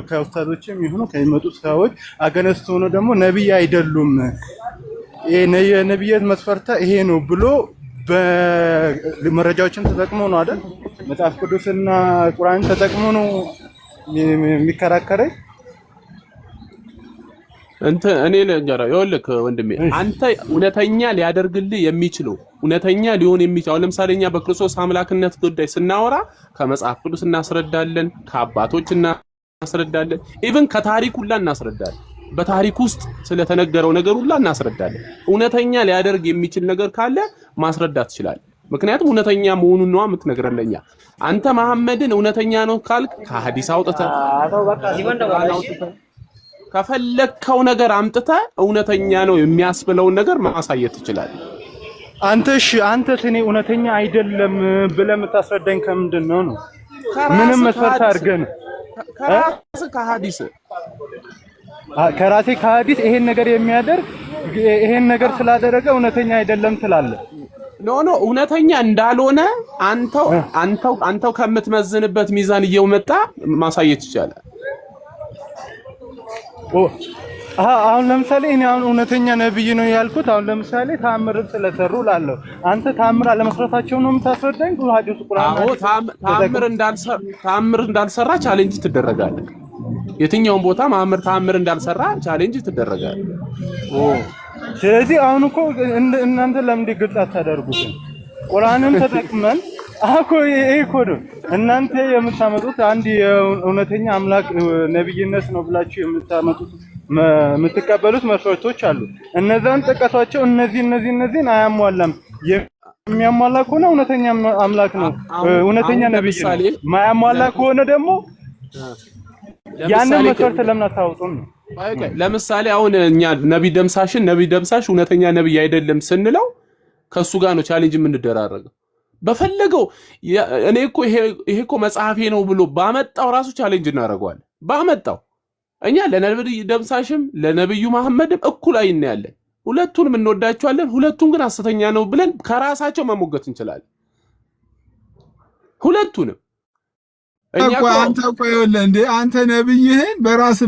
ከኡስታዞችም ይሁኑ ከሚመጡት ሰዎች አገነስቶ ነው ደግሞ ነብይ አይደሉም የነብይት መስፈርታ ይሄ ነው ብሎ በመረጃዎችን ተጠቅሞ ነው አይደል? መጽሐፍ ቅዱስና ቁርአን ተጠቅሞ ነው የሚከራከረኝ። እኔ ለንጀራ ይወልክ ወንድሜ አንተ እውነተኛ ሊያደርግልህ የሚችለው እውነተኛ ሊሆን የሚችለው ለምሳሌ እኛ በክርስቶስ አምላክነት ጉዳይ ስናወራ ከመጽሐፍ ቅዱስ እናስረዳለን፣ ከአባቶች እናስረዳለን፣ ኢቭን ከታሪክ ሁላ እናስረዳለን። በታሪክ ውስጥ ስለተነገረው ነገር ሁላ እናስረዳለን። እውነተኛ ሊያደርግ የሚችል ነገር ካለ ማስረዳት ይችላል። ምክንያቱም እውነተኛ መሆኑን ነው የምትነግረለኛ። አንተ መሐመድን እውነተኛ ነው ካልክ ከሐዲስ አውጥተህ ከፈለከው ነገር አምጥተህ እውነተኛ ነው የሚያስብለውን ነገር ማሳየት ትችላለህ። አንተ እኔ እውነተኛ አይደለም ብለህ የምታስረዳኝ ከምንድን ነው? ምንም መስፈርት አድርገን ከራሴ ከሐዲስ ይሄን ነገር የሚያደርግ ይሄን ነገር ስላደረገ እውነተኛ አይደለም ትላለህ? ኖ እውነተኛ እንዳልሆነ አንተው ከምትመዝንበት ሚዛን እየመጣ ማሳየት ይቻላል። አሁን ለምሳሌ እኔ አሁን እውነተኛ ነብይ ነው ያልኩት አሁን ለምሳሌ ተአምር ስለሰሩ ላለው አንተ ተአምር አለመስራታቸው ነው የምታስረዳኝ? ሐዲስ ቁርአን አዎ ተአምር እንዳልሰራ ቻሌንጅ ትደረጋለህ። የትኛውም ቦታ ተአምር እንዳልሰራ ቻሌንጅ ትደረጋለህ። ስለዚህ አሁን እኮ እናንተ ለምን ግልጽ አታደርጉትም? ቁርአንን ተጠቅመን ይሄ እኮ ነው እናንተ የምታመጡት አንድ የእውነተኛ አምላክ ነብይነት ነው ብላችሁ የምትቀበሉት መስፈርቶች አሉ። እነዛን ጥቀሷቸው። እነዚህን አያሟላም። የሚያሟላ ከሆነ እውነተኛ አምላክ ነው፣ እውነተኛ ነብይ ነው። ማያሟላ ከሆነ ደግሞ ያንን መስፈርት ለምን አታውጡን ነው? ለምሳሌ አሁን እኛ ነብይ ደምሳሽ እውነተኛ ነብይ አይደለም ስንለው ከሱ ጋር ነው ቻሌንጅ የምንደራረገው። በፈለገው እኔ እኮ ይሄ እኮ መጽሐፌ ነው ብሎ ባመጣው ራሱ ቻሌንጅ እናደርገዋለን። ባመጣው እኛ ለነብይ ደምሳሽም ለነብዩ መሐመድም እኩል አይን ያለን፣ ሁለቱንም እንወዳቸዋለን። ሁለቱም ግን ሐሰተኛ ነው ብለን ከራሳቸው መሞገት እንችላለን። ሁለቱንም አንተ አንተ ነብይህን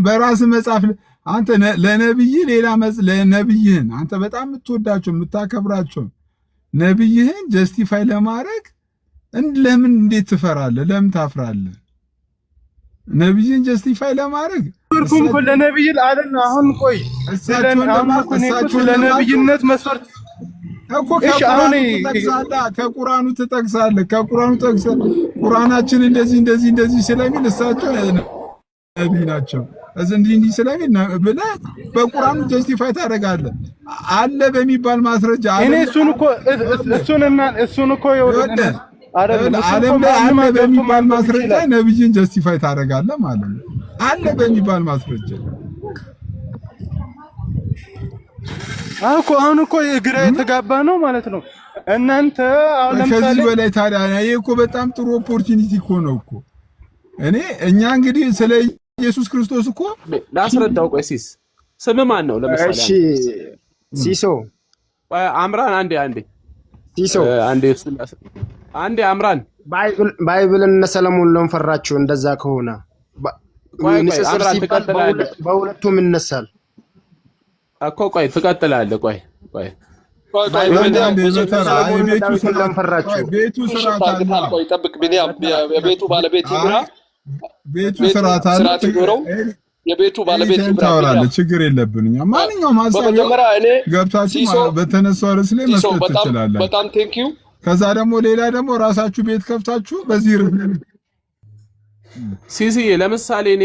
በራስ መጽሐፍ አንተ ለነብይ ሌላ ለነብይህን አንተ በጣም የምትወዳቸው የምታከብራቸው ነብይህን ጀስቲፋይ ለማድረግ ለምን እንዴት ትፈራለህ? ለምን ታፍራለህ? ነብይን ጀስቲፋይ ለማድረግ እርኩም ለነብይ አይደል? አሁን ቆይ ለነብይነት መስፈርት እኮ ከቁርአኑ ትጠቅሳለህ። ቁርአናችን እንደዚህ ስለሚል እሳቸው ነብይ ናቸው እንዲህ ስለሚል ብለህ በቁርአኑ ጀስቲፋይ ታደርጋለህ። አለ በሚባል ማስረጃ እኔ እሱን እኮ ዓለም ላይ አለ በሚባል ማስረጃ ነብይን ጀስቲፋይ ታደርጋለህ ማለት ነው። አለ በሚባል ማስረጃ አሁን እኮ ግራ የተጋባ ነው ማለት ነው። እናንተ አሁን ለምሳሌ ከዚህ በላይ ታዲያ ይሄ እኮ በጣም ጥሩ ኦፖርቹኒቲ እኮ ነው እኮ እኛ እንግዲህ ስለ ኢየሱስ ክርስቶስ እኮ ላስረዳው። ቆይ ስም ማን ነው? ለምሳሌ እሺ ሲሶ አምራን አንዴ ሲሶ አንዴ አምራን ባይብልን እነ ሰለሞን ነው ፈራችሁ። እንደዛ ከሆነ ንጽጽር ሲባል በሁለቱም ይነሳል እኮ። ቆይ ትቀጥላለህ። ቆይ ቤቱ ስርዓት አለ። ቆይ ጠብቅ ቢኒያም፣ የቤቱ ባለቤት ይብራ፣ ቤቱ ስርዓት አለ። የቤቱ ባለቤት ይብራ። ታወራለህ፣ ችግር የለብንም። ማንኛውም ሐሳብ ገብታችሁ በተነሳው ርዕስ ላይ መስጠት ትችላለህ። በጣም ቴንክ ዩ። ከዛ ደግሞ ሌላ ደግሞ ራሳችሁ ቤት ከፍታችሁ በዚህ ሲሲዬ ለምሳሌ እኔ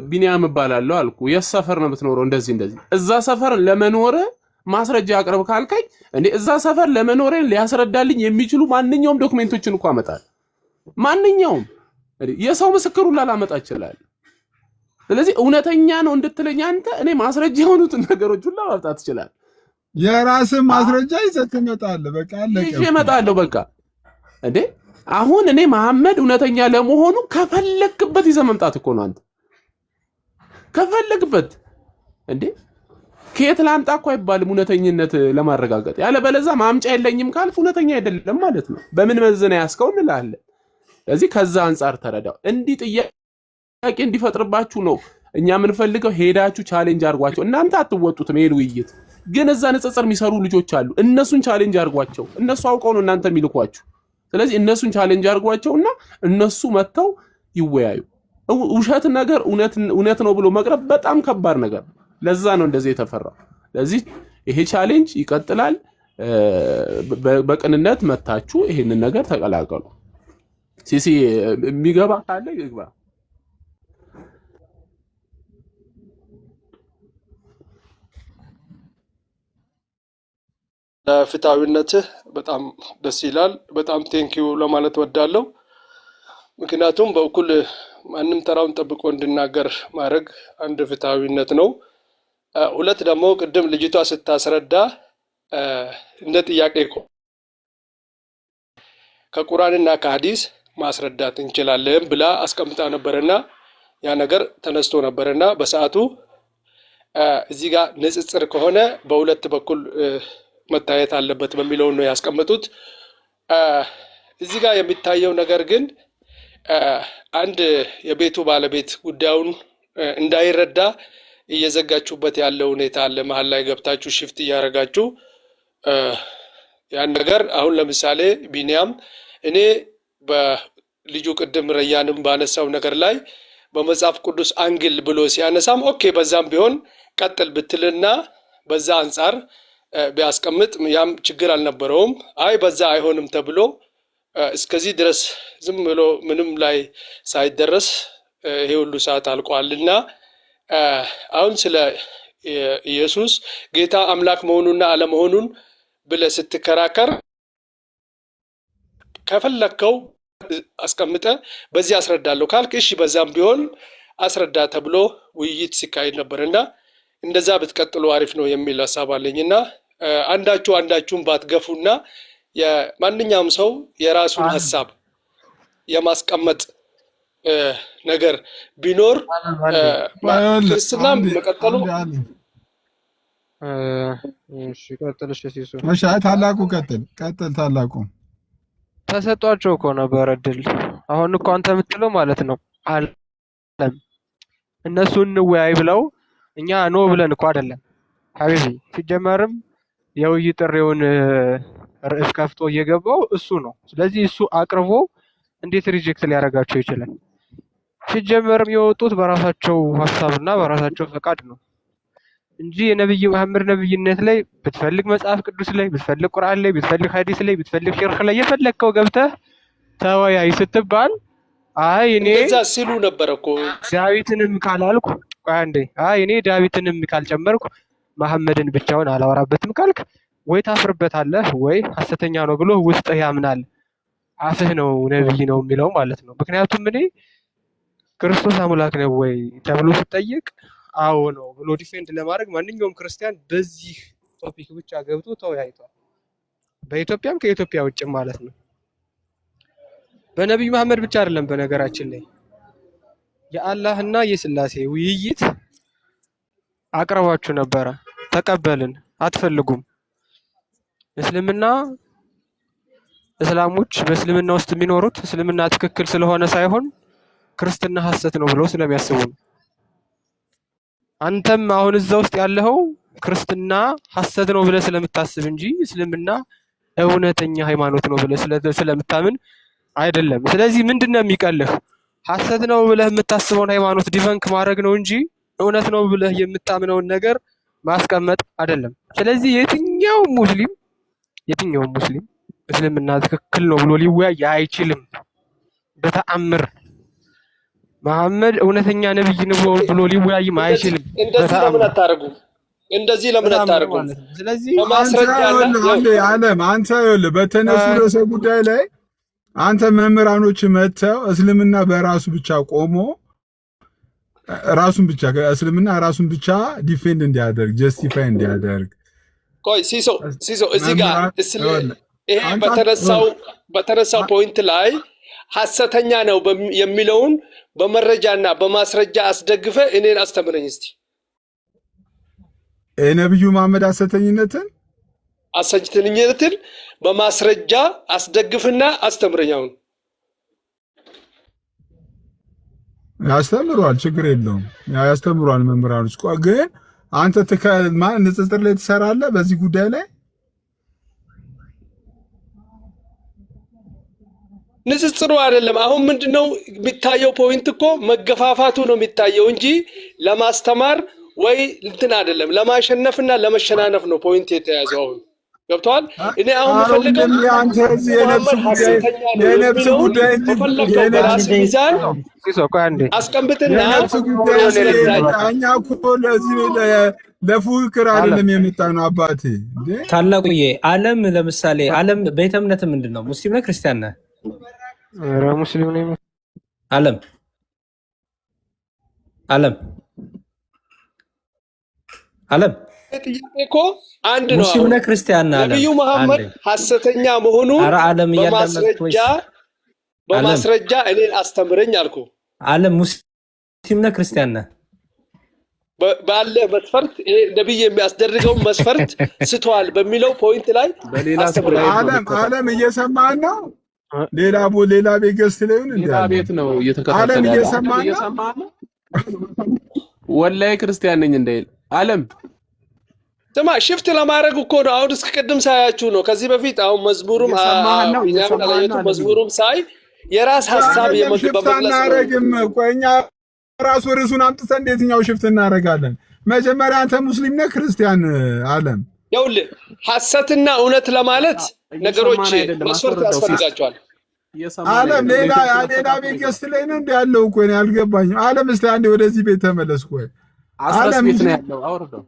ቢኒያም እባላለሁ አልኩ። የት ሰፈር ነው የምትኖረው? እንደዚህ እዛ ሰፈር ለመኖር ማስረጃ አቅርብ ካልከኝ እዛ ሰፈር ለመኖሬን ሊያስረዳልኝ የሚችሉ ማንኛውም ዶክሜንቶችን እኮ አመጣለሁ። ማንኛውም የሰው ምስክር ሁላ ላመጣ ይችላል። ስለዚህ እውነተኛ ነው እንድትለኝ አንተ እኔ ማስረጃ የሆኑትን ነገሮች ሁላ ማምጣት ይችላል። የራስን ማስረጃ ይዘህ ትመጣለህ። በቃ አለቀ። እመጣለሁ በቃ አሁን እኔ መሐመድ እውነተኛ ለመሆኑ ከፈለክበት ይዘህ መምጣት እኮ ነው። አንተ ከፈለክበት ከየት ላምጣ እኮ አይባልም እውነተኝነት ለማረጋገጥ። ያለበለዚያ ማምጫ የለኝም ካልፍ እውነተኛ አይደለም ማለት ነው። በምን መዝነህ ያስከው እንላለን። ስለዚህ ከዛ አንፃር ተረዳው። እንዲህ ጥያቄ እንዲፈጥርባችሁ ነው እኛ የምንፈልገው። ሄዳችሁ ቻሌንጅ አድርጓቸው። እናንተ አትወጡትም ይሄን ውይይት፣ ግን እዛ ንጽጽር የሚሰሩ ልጆች አሉ። እነሱን ቻሌንጅ አድርጓቸው። እነሱ አውቀው ነው እናንተ የሚልኳችሁ። ስለዚህ እነሱን ቻሌንጅ አድርጓቸውና እነሱ መተው ይወያዩ። ውሸት ነገር እውነት ነው ብሎ መቅረብ በጣም ከባድ ነገር። ለዛ ነው እንደዚህ የተፈራው። ስለዚህ ይሄ ቻሌንጅ ይቀጥላል። በቅንነት መታችሁ ይሄንን ነገር ተቀላቀሉ። ሲሲ የሚገባ ካለ ይግባ። ፍትሃዊነትህ በጣም ደስ ይላል። በጣም ቴንኪዩ ለማለት ወዳለሁ። ምክንያቱም በእኩል ማንም ተራውን ጠብቆ እንድናገር ማድረግ አንድ ፍትሃዊነት ነው። ሁለት ደግሞ ቅድም ልጅቷ ስታስረዳ እንደ ጥያቄ ከቁርአንና ከሐዲስ ማስረዳት እንችላለን ብላ አስቀምጣ ነበርና ያ ነገር ተነስቶ ነበርና በሰዓቱ እዚህ ጋር ንጽጽር ከሆነ በሁለት በኩል መታየት አለበት በሚለው ነው ያስቀመጡት። እዚህ ጋር የሚታየው ነገር ግን አንድ የቤቱ ባለቤት ጉዳዩን እንዳይረዳ እየዘጋችሁበት ያለው ሁኔታ አለ። መሀል ላይ ገብታችሁ ሽፍት እያደረጋችሁ ያን ነገር አሁን ለምሳሌ ቢኒያም እኔ በልጁ ቅድም ረያንም ባነሳው ነገር ላይ በመጽሐፍ ቅዱስ አንግል ብሎ ሲያነሳም ኦኬ በዛም ቢሆን ቀጥል ብትልና በዛ አንጻር ቢያስቀምጥ ያም ችግር አልነበረውም። አይ በዛ አይሆንም ተብሎ እስከዚህ ድረስ ዝም ብሎ ምንም ላይ ሳይደረስ ይሄ ሁሉ ሰዓት አልቋልና አሁን ስለ ኢየሱስ ጌታ አምላክ መሆኑና አለመሆኑን ብለህ ስትከራከር ከፈለከው አስቀምጠ በዚህ አስረዳለሁ ካልክ እሺ በዛም ቢሆን አስረዳ ተብሎ ውይይት ሲካሄድ ነበርና እንደዛ ብትቀጥሉ አሪፍ ነው የሚል ሐሳብ አለኝና አንዳችሁን ባትገፉና የማንኛውም ሰው የራሱን ሐሳብ የማስቀመጥ ነገር ቢኖር ክርስትና መቀጠሉ እሺ ቀጥል። እሺ ሲሱ እሺ ታላቁ ቀጥል ታላቁ ተሰጧቸው እኮ ነበር እድል። አሁን እኮ አንተ የምትለው ማለት ነው አለም እነሱ እንወያይ ብለው እኛ ኖ ብለን እኮ አይደለም ሀቢቢ። ሲጀመርም የውይይት ጥሪውን ርዕስ ከፍቶ እየገባው እሱ ነው። ስለዚህ እሱ አቅርቦ እንዴት ሪጀክት ሊያደርጋቸው ይችላል? ሲጀመርም የወጡት በራሳቸው ሀሳብና በራሳቸው ፈቃድ ነው እንጂ የነብዩ መሐመድ ነብይነት ላይ ብትፈልግ መጽሐፍ ቅዱስ ላይ ብትፈልግ ቁርአን ላይ ብትፈልግ ሐዲስ ላይ ብትፈልግ ሸርህ ላይ የፈለግከው ገብተህ ተወያይ ስትባል አይ እኔ እንደዛ ሲሉ ነበር እኮ ዳዊትንም ካላልኩ አንዴ አይ እኔ ዳዊትንም ካልጨመርኩ መሐመድን ብቻውን አላወራበትም ካልክ ወይ ታፍርበታለህ ወይ ሐሰተኛ ነው ብሎ ውስጥህ ያምናል። አፍህ ነው ነብይ ነው የሚለው ማለት ነው። ምክንያቱም እኔ ክርስቶስ አምላክ ነው ወይ ተብሎ ሲጠየቅ አዎ ነው ብሎ ዲፌንድ ለማድረግ ማንኛውም ክርስቲያን በዚህ ቶፒክ ብቻ ገብቶ ተወያይቷል። በኢትዮጵያም ከኢትዮጵያ ውጭም ማለት ነው። በነብዩ መሐመድ ብቻ አይደለም በነገራችን ላይ የአላህና የስላሴ ውይይት አቅርባችሁ ነበረ፣ ተቀበልን። አትፈልጉም። እስላሞች በእስልምና ውስጥ የሚኖሩት እስልምና ትክክል ስለሆነ ሳይሆን ክርስትና ሐሰት ነው ብለው ስለሚያስቡ ነው። አንተም አሁን እዛ ውስጥ ያለኸው ክርስትና ሐሰት ነው ብለህ ስለምታስብ እንጂ እስልምና እውነተኛ ሃይማኖት ነው ብለህ ስለምታምን አይደለም። ስለዚህ ምንድነው የሚቀልህ? ሐሰት ነው ብለህ የምታስበውን ሃይማኖት ዲቨንክ ማድረግ ነው እንጂ እውነት ነው ብለህ የምታምነውን ነገር ማስቀመጥ አይደለም። ስለዚህ የትኛውም ሙስሊም እስልምና ትክክል ነው ብሎ ሊወያይ አይችልም በተአምር። መሐመድ እውነተኛ ነብይ ነው ብሎ ሊወያይም አይችልም። እንደዚህ ለምን አታርጉ? ስለዚህ አንተ ይኸውልህ በተነሱ ርዕሰ ጉዳይ ላይ አንተ መምህራኖች መተው እስልምና በራሱ ብቻ ቆሞ ራሱን ብቻ ራሱን ብቻ ዲፌንድ እንዲያደርግ ጀስቲፋይ እንዲያደርግ ቆይ ሲሶ እዚህ ጋር ይሄ በተነሳው ፖይንት ላይ ሐሰተኛ ነው የሚለውን በመረጃና በማስረጃ አስደግፈ እኔን አስተምረኝ እስቲ። ነብዩ መሐመድ ሐሰተኝነትን በማስረጃ አስደግፍና አስተምረኝ። አሁን ያስተምሯል፣ ችግር የለውም ያስተምሯል መምህራኖች። ግን አንተ ንጽጽር ላይ ትሰራለህ በዚህ ጉዳይ ላይ? ንጽጽሩ አይደለም። አሁን ምንድነው የሚታየው? ፖይንት እኮ መገፋፋቱ ነው የሚታየው እንጂ ለማስተማር ወይ እንትን አይደለም። ለማሸነፍና ለመሸናነፍ ነው ፖይንት የተያዘው። አሁን ገብቷል? እኔ አሁን የምፈልገው አንተ እዚህ የነፍስ ጉዳይ በራስ ሚዛን አስቀምጥና እኛ እኮ ለዚህ ለፉክክር አይደለም የመጣነው አባቴ። ታላቁዬ ዓለም ለምሳሌ ዓለም ቤተ እምነት ምንድን ነው? ሙስሊም ነህ ክርስቲያን ነህ? ኧረ ሙስሊም ነኝ። ዓለም ጥያቄ እኮ አንድ ነው። ሙስሊም አሁን ነህ ክርስቲያን ነህ? ነብዩ መሐመድ ሐሰተኛ መሆኑን ኧረ ዓለም እያዳመጥክ ወይስ በማስረጃ እኔን አስተምረኝ አልኩ። ዓለም ሙስሊም ነህ ክርስቲያን ነህ? ባለ መስፈርት ነብይ የሚያስደርገው መስፈርት ስተዋል በሚለው ፖይንት ላይ ዓለም እየሰማን ነው። ሌላ ቤት ገዝት ላይ ነው እንዴ? ሌላ ቤት ነው እየተከታተለ ዓለም እየሰማን ነው። ወላሂ ክርስቲያን ነኝ እንዳይል ዓለም ስማ፣ ሽፍት ለማድረግ እኮ ነው። አሁን እስከ ቅድም ሳያችሁ ነው። ከዚህ በፊት አሁን መዝሙሩም መዝሙሩም ሳይ የራስ ሐሳብ በመግለጽ ነው። ቆይኛ ራሱ ርዕሱን አምጥተን እንዴትኛው ሽፍት እናደርጋለን? መጀመሪያ አንተ ሙስሊም ነህ ክርስቲያን? ዓለም ይኸውልህ ሐሰትና እውነት ለማለት ነገሮች መስፈርት ያስፈልጋቸዋል። ዓለም ሌላ ቤት ገዝት ላይ ነው እንዴ ያለው? እኮ ነው ያልገባኝም። ዓለም እስቲ አንዴ ወደዚህ ቤት ተመለስ። ቆይ ዓለም ቤት ነው ያለው። አውርደው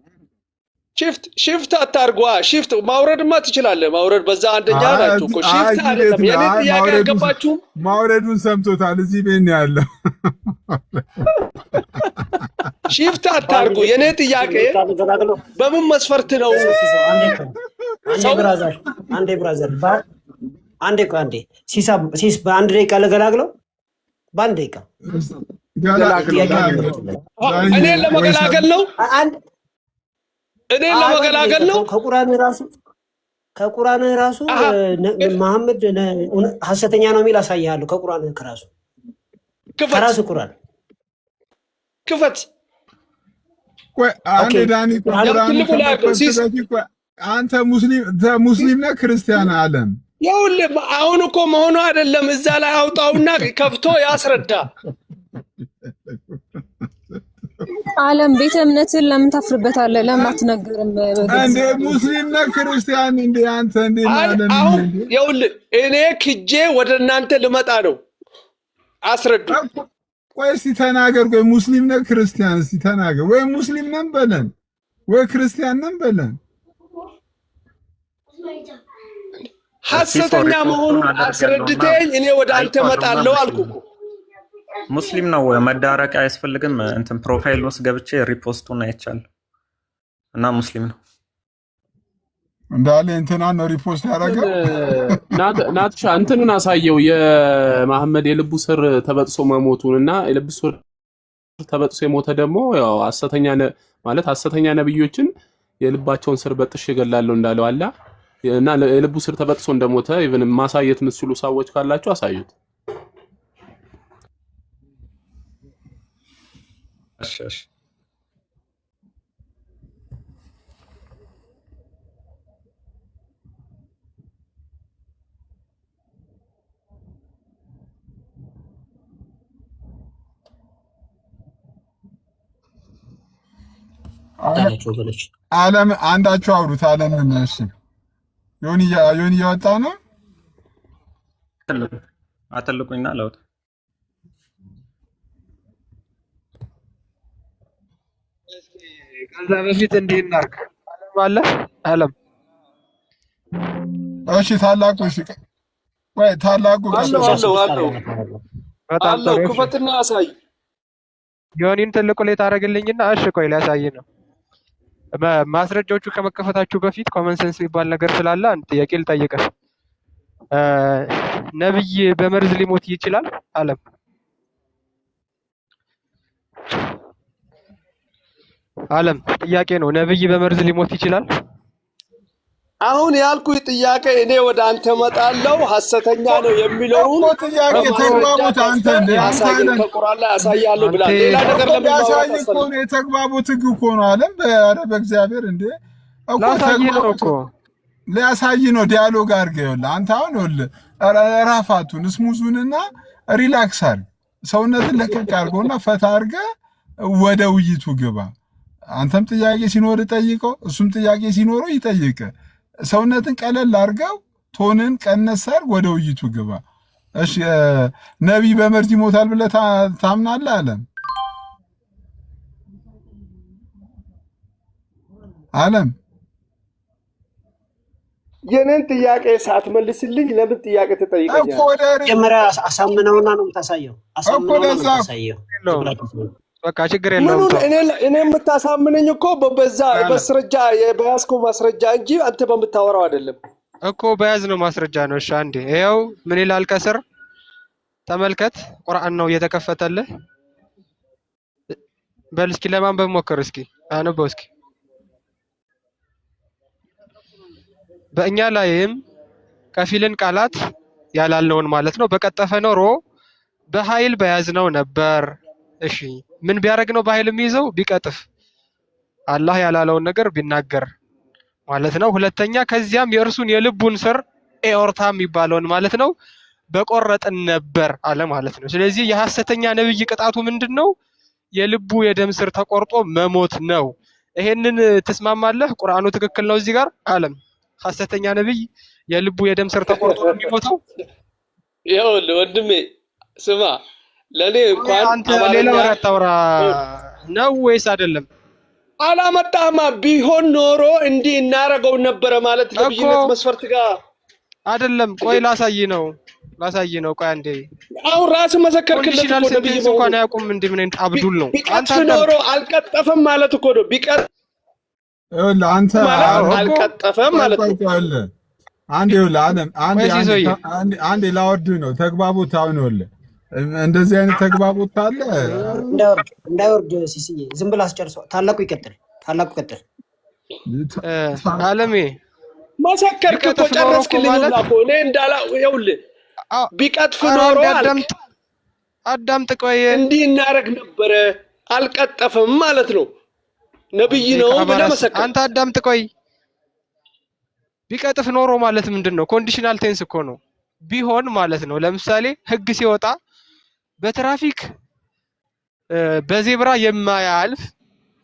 ሽፍት አታርጓ። ሽፍት ማውረድማ ትችላለህ። ማውረድ በዛ አንደኛ ናችሁ እኮ ሽፍት አይደለም። የኔ ጥያቄ አልገባችሁም? ማውረዱን ሰምቶታል። እዚህ ቤት ነው ያለው። ሽፍት አታርጉ። የኔ ጥያቄ በምን መስፈርት ነው? አንዴ ብራዘር ሲስ በአንድ ደቂቃ ለገላግለው በአንድ ደቂቃ እኔን ለመገላገል ነው። እኔን ለመገላገል ነው። ከቁርአንህ ራሱ መሐመድ ሐሰተኛ ነው የሚል አሳይሃለሁ። ከቁርአንህ ከራሱ ቁርአን ክፈት። አንዴ ዳኒ አንተ ሙስሊም ነህ ክርስቲያን? ዓለም ይኸውልህ አሁን እኮ መሆኑ አይደለም። እዛ ላይ አውጣውና ከፍቶ ያስረዳ። ዓለም ቤተ እምነትን ለምን ታፍርበታለህ? ለምን አትነገርም? እንዴ ሙስሊም ነህ ክርስቲያን? እንዴ አንተ እንዴ ማለት ነው? አሁን ይኸውልህ እኔ ክጄ ወደ እናንተ ልመጣ ነው። አስረዱ። ቆይ እስቲ ተናገር። ቆይ ሙስሊም ነህ ክርስቲያን? እስቲ ተናገር። ወይ ሙስሊም ነን በለን ወይ ክርስቲያን ነን በለን። ሐሰተኛ መሆኑን አስረድተኝ እኔ ወደ አንተ እመጣለሁ አልኩ እኮ። ሙስሊም ነው መዳረቅ አያስፈልግም። እንትን ፕሮፋይል ውስጥ ገብቼ ሪፖስቱን አይቻለሁ እና ሙስሊም ነው እንዳለ እንትና ነው ሪፖስት ያደረገው። ናትሻ እንትኑን አሳየው የመሐመድ የልቡ ስር ተበጥሶ መሞቱን እና የልቡ ስር ተበጥሶ የሞተ ደግሞ ያው ሐሰተኛ ነብዮችን የልባቸውን ስር በጥሽ ይገላለሁ እንዳለው አላ እና የልቡ ስር ተበጥሶ እንደሞተ ኢቭን ማሳየት የምትችሉ ሰዎች ካላችሁ አሳዩት። እሺ ዓለም አንዳቸው አውሩት። ዓለምን እሺ ዮኒ እያወጣ ነው። አትልቁኝና ለውጥ ከዛ በፊት እንዲህ እናድርግ። ዓለም አለ ዓለም እሺ ታላቁ እሺ ወይ ታላቁ አለው በጣም ጥሩ ክፈትና አሳይ። ዮኒን ትልቁ ላይ ታደርግልኝና እሺ ቆይ ላሳይ ነው። ማስረጃዎቹ ከመከፈታችሁ በፊት ኮመን ሴንስ የሚባል ነገር ስላለ አንድ ጥያቄ ልጠይቅህ። ነብይ በመርዝ ሊሞት ይችላል? ዓለም ጥያቄ ነው። ነብይ በመርዝ ሊሞት ይችላል? አሁን ያልኩኝ ጥያቄ እኔ ወደ አንተ መጣለው ሐሰተኛ ነው የሚለውን ጥያቄ ተግባቡት። አንተ እንደ ከቁርአን ላይ አሳያለሁ ብላ ሌላ ነገር ለማሳይ እኮ ነው የተግባቡት። ህግ እኮ ነው ዓለም በእግዚአብሔር እንደ እኮ ሊያሳይ ነው። ዲያሎግ አድርገህ ይኸውልህ አንተ አሁን ይኸውልህ ራፋቱን ስሙዙንና ሪላክስ አድርግ። ሰውነትን ለቀቅ አድርገውና ፈታ አድርገህ ወደ ውይይቱ ግባ። አንተም ጥያቄ ሲኖር ጠይቀው፣ እሱም ጥያቄ ሲኖረው ይጠይቅ። ሰውነትን ቀለል አድርገው ቶንን ቀነስ አድርግ፣ ወደ ውይይቱ ግባ። እሺ ነብይ በመርዝ ይሞታል ብለህ ታምናለህ? ዓለም የኔን ጥያቄ ሳትመልስልኝ ለምን ጥያቄ ትጠይቀኛለህ? መጀመሪያ አሳምነውና ነው የምታሳየው። በቃ ችግር የለውም። ምኑን ተው እኔ የምታሳምነኝ እኮ በዛ በስረጃ በያዝከው ማስረጃ እንጂ አንተ በምታወራው አይደለም እኮ በያዝ ነው ማስረጃ ነው። እሺ አንዴ ይኸው ምን ይላል ከስር ተመልከት። ቁርአን ነው እየተከፈተልህ። በል እስኪ ለማንበብ ሞክር እስኪ አንበው እስኪ። በእኛ ላይም ከፊልን ቃላት ያላለውን ማለት ነው በቀጠፈ ኖሮ በኃይል በያዝነው ነበር። እሺ ምን ቢያደርግ ነው በኃይል የሚይዘው? ቢቀጥፍ አላህ ያላለውን ነገር ቢናገር ማለት ነው። ሁለተኛ ከዚያም የእርሱን የልቡን ስር ኤኦርታ የሚባለውን ማለት ነው በቆረጥን ነበር አለ ማለት ነው። ስለዚህ የሐሰተኛ ነብይ ቅጣቱ ምንድነው? የልቡ የደም ስር ተቆርጦ መሞት ነው። ይሄንን ትስማማለህ? ቁርአኑ ትክክል ነው እዚህ ጋር አለም። ሐሰተኛ ነብይ የልቡ የደም ስር ተቆርጦ የሚሞተው ይኸውልህ ወንድሜ ስማ፣ ለኔ እንኳን አንተ ሌላ ወሬ አታውራ ነው ወይስ አይደለም? አላመጣህማ። ቢሆን ኖሮ እንዲህ እናረገው ነበረ ማለት ነብይነት መስፈርት ጋር አይደለም። ቆይ ላሳይ ነው ቆይ አንዴ። አሁን ራስህ መሰከርክለት እኮ ነብይ ነው እንኳን አያውቁም። እንዴ ምን አይነት አብዱል ነው አንተ ኖሮ አልቀጠፈም ማለት እኮ ነው። ቢቀጥ አንተ አልቀጠፈም ማለት ነው። አንዴ አንዴ ላወርድ ነው ተግባቦት። አሁን ይኸውልህ እንደዚህ አይነት ተግባቦት አለ። እንዳይወርድ ሲሲዬ ዝም ብለህ አስጨርሰው። ታላቁ ይቀጥል። አለሜ መሰከርክ እኮ ጨረስክልኝ እኮ እኔ እንዳላ ይኸውልህ ቢቀጥፍ ኖሮ አዳምጥ ቆይ እንዲህ እናረግ ነበረ አልቀጠፈም ማለት ነው። ነብይ ነው ብለህ መሰከር። አንተ አዳምጥ ቆይ። ቢቀጥፍ ኖሮ ማለት ምንድነው? ኮንዲሽናል ቴንስ እኮ ነው። ቢሆን ማለት ነው። ለምሳሌ ህግ ሲወጣ በትራፊክ በዜብራ የማያልፍ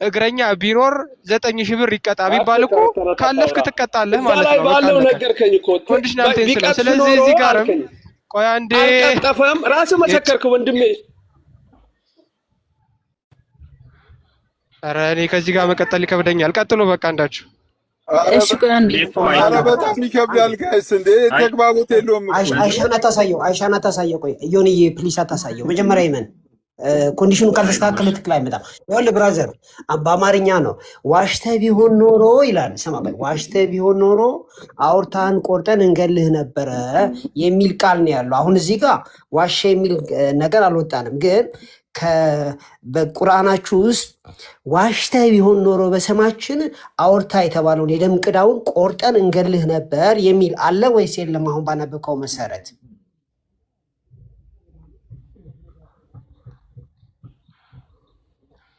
እግረኛ ቢኖር 9000 ብር ይቀጣ ቢባል እኮ ካለፍክ ትቀጣለህ ማለት ነው። ባለው ነገርከኝ እኮ ኮንዲሽናል ቴንስ ነው። ስለዚህ እዚህ ጋርም ቆይ አንዴ አልቀጠፈም። ራስህ መሰከርክ ወንድሜ። ኧረ እኔ ከዚህ ጋር መቀጠል ይከብደኛል። ቀጥሎ በቃ እንዳችሁ። እሺ ቆይ አንዴ። ኧረ በጣም ይከብዳል ጋይስ። እንዴ ተግባቦት የለውም እኮ። አይሻና ታሳየው። ቆይ ዮኒዬ ፕሊስ አታሳየው። መጀመሪያ ይመን ኮንዲሽኑ ካልተስተካከለ ትክክል አይመጣም። ይኸውልህ ብራዘር በአማርኛ ነው። ዋሽተህ ቢሆን ኖሮ ይላል። ስማ በል ዋሽተህ ቢሆን ኖሮ አውርታን ቆርጠን እንገልህ ነበረ የሚል ቃል ነው ያለው። አሁን እዚህ ጋር ዋሸ የሚል ነገር አልወጣንም፣ ግን በቁርአናችሁ ውስጥ ዋሽተህ ቢሆን ኖሮ በስማችን አውርታ የተባለውን የደም ቅዳውን ቆርጠን እንገልህ ነበር የሚል አለ ወይስ የለም? አሁን ባነበብከው መሰረት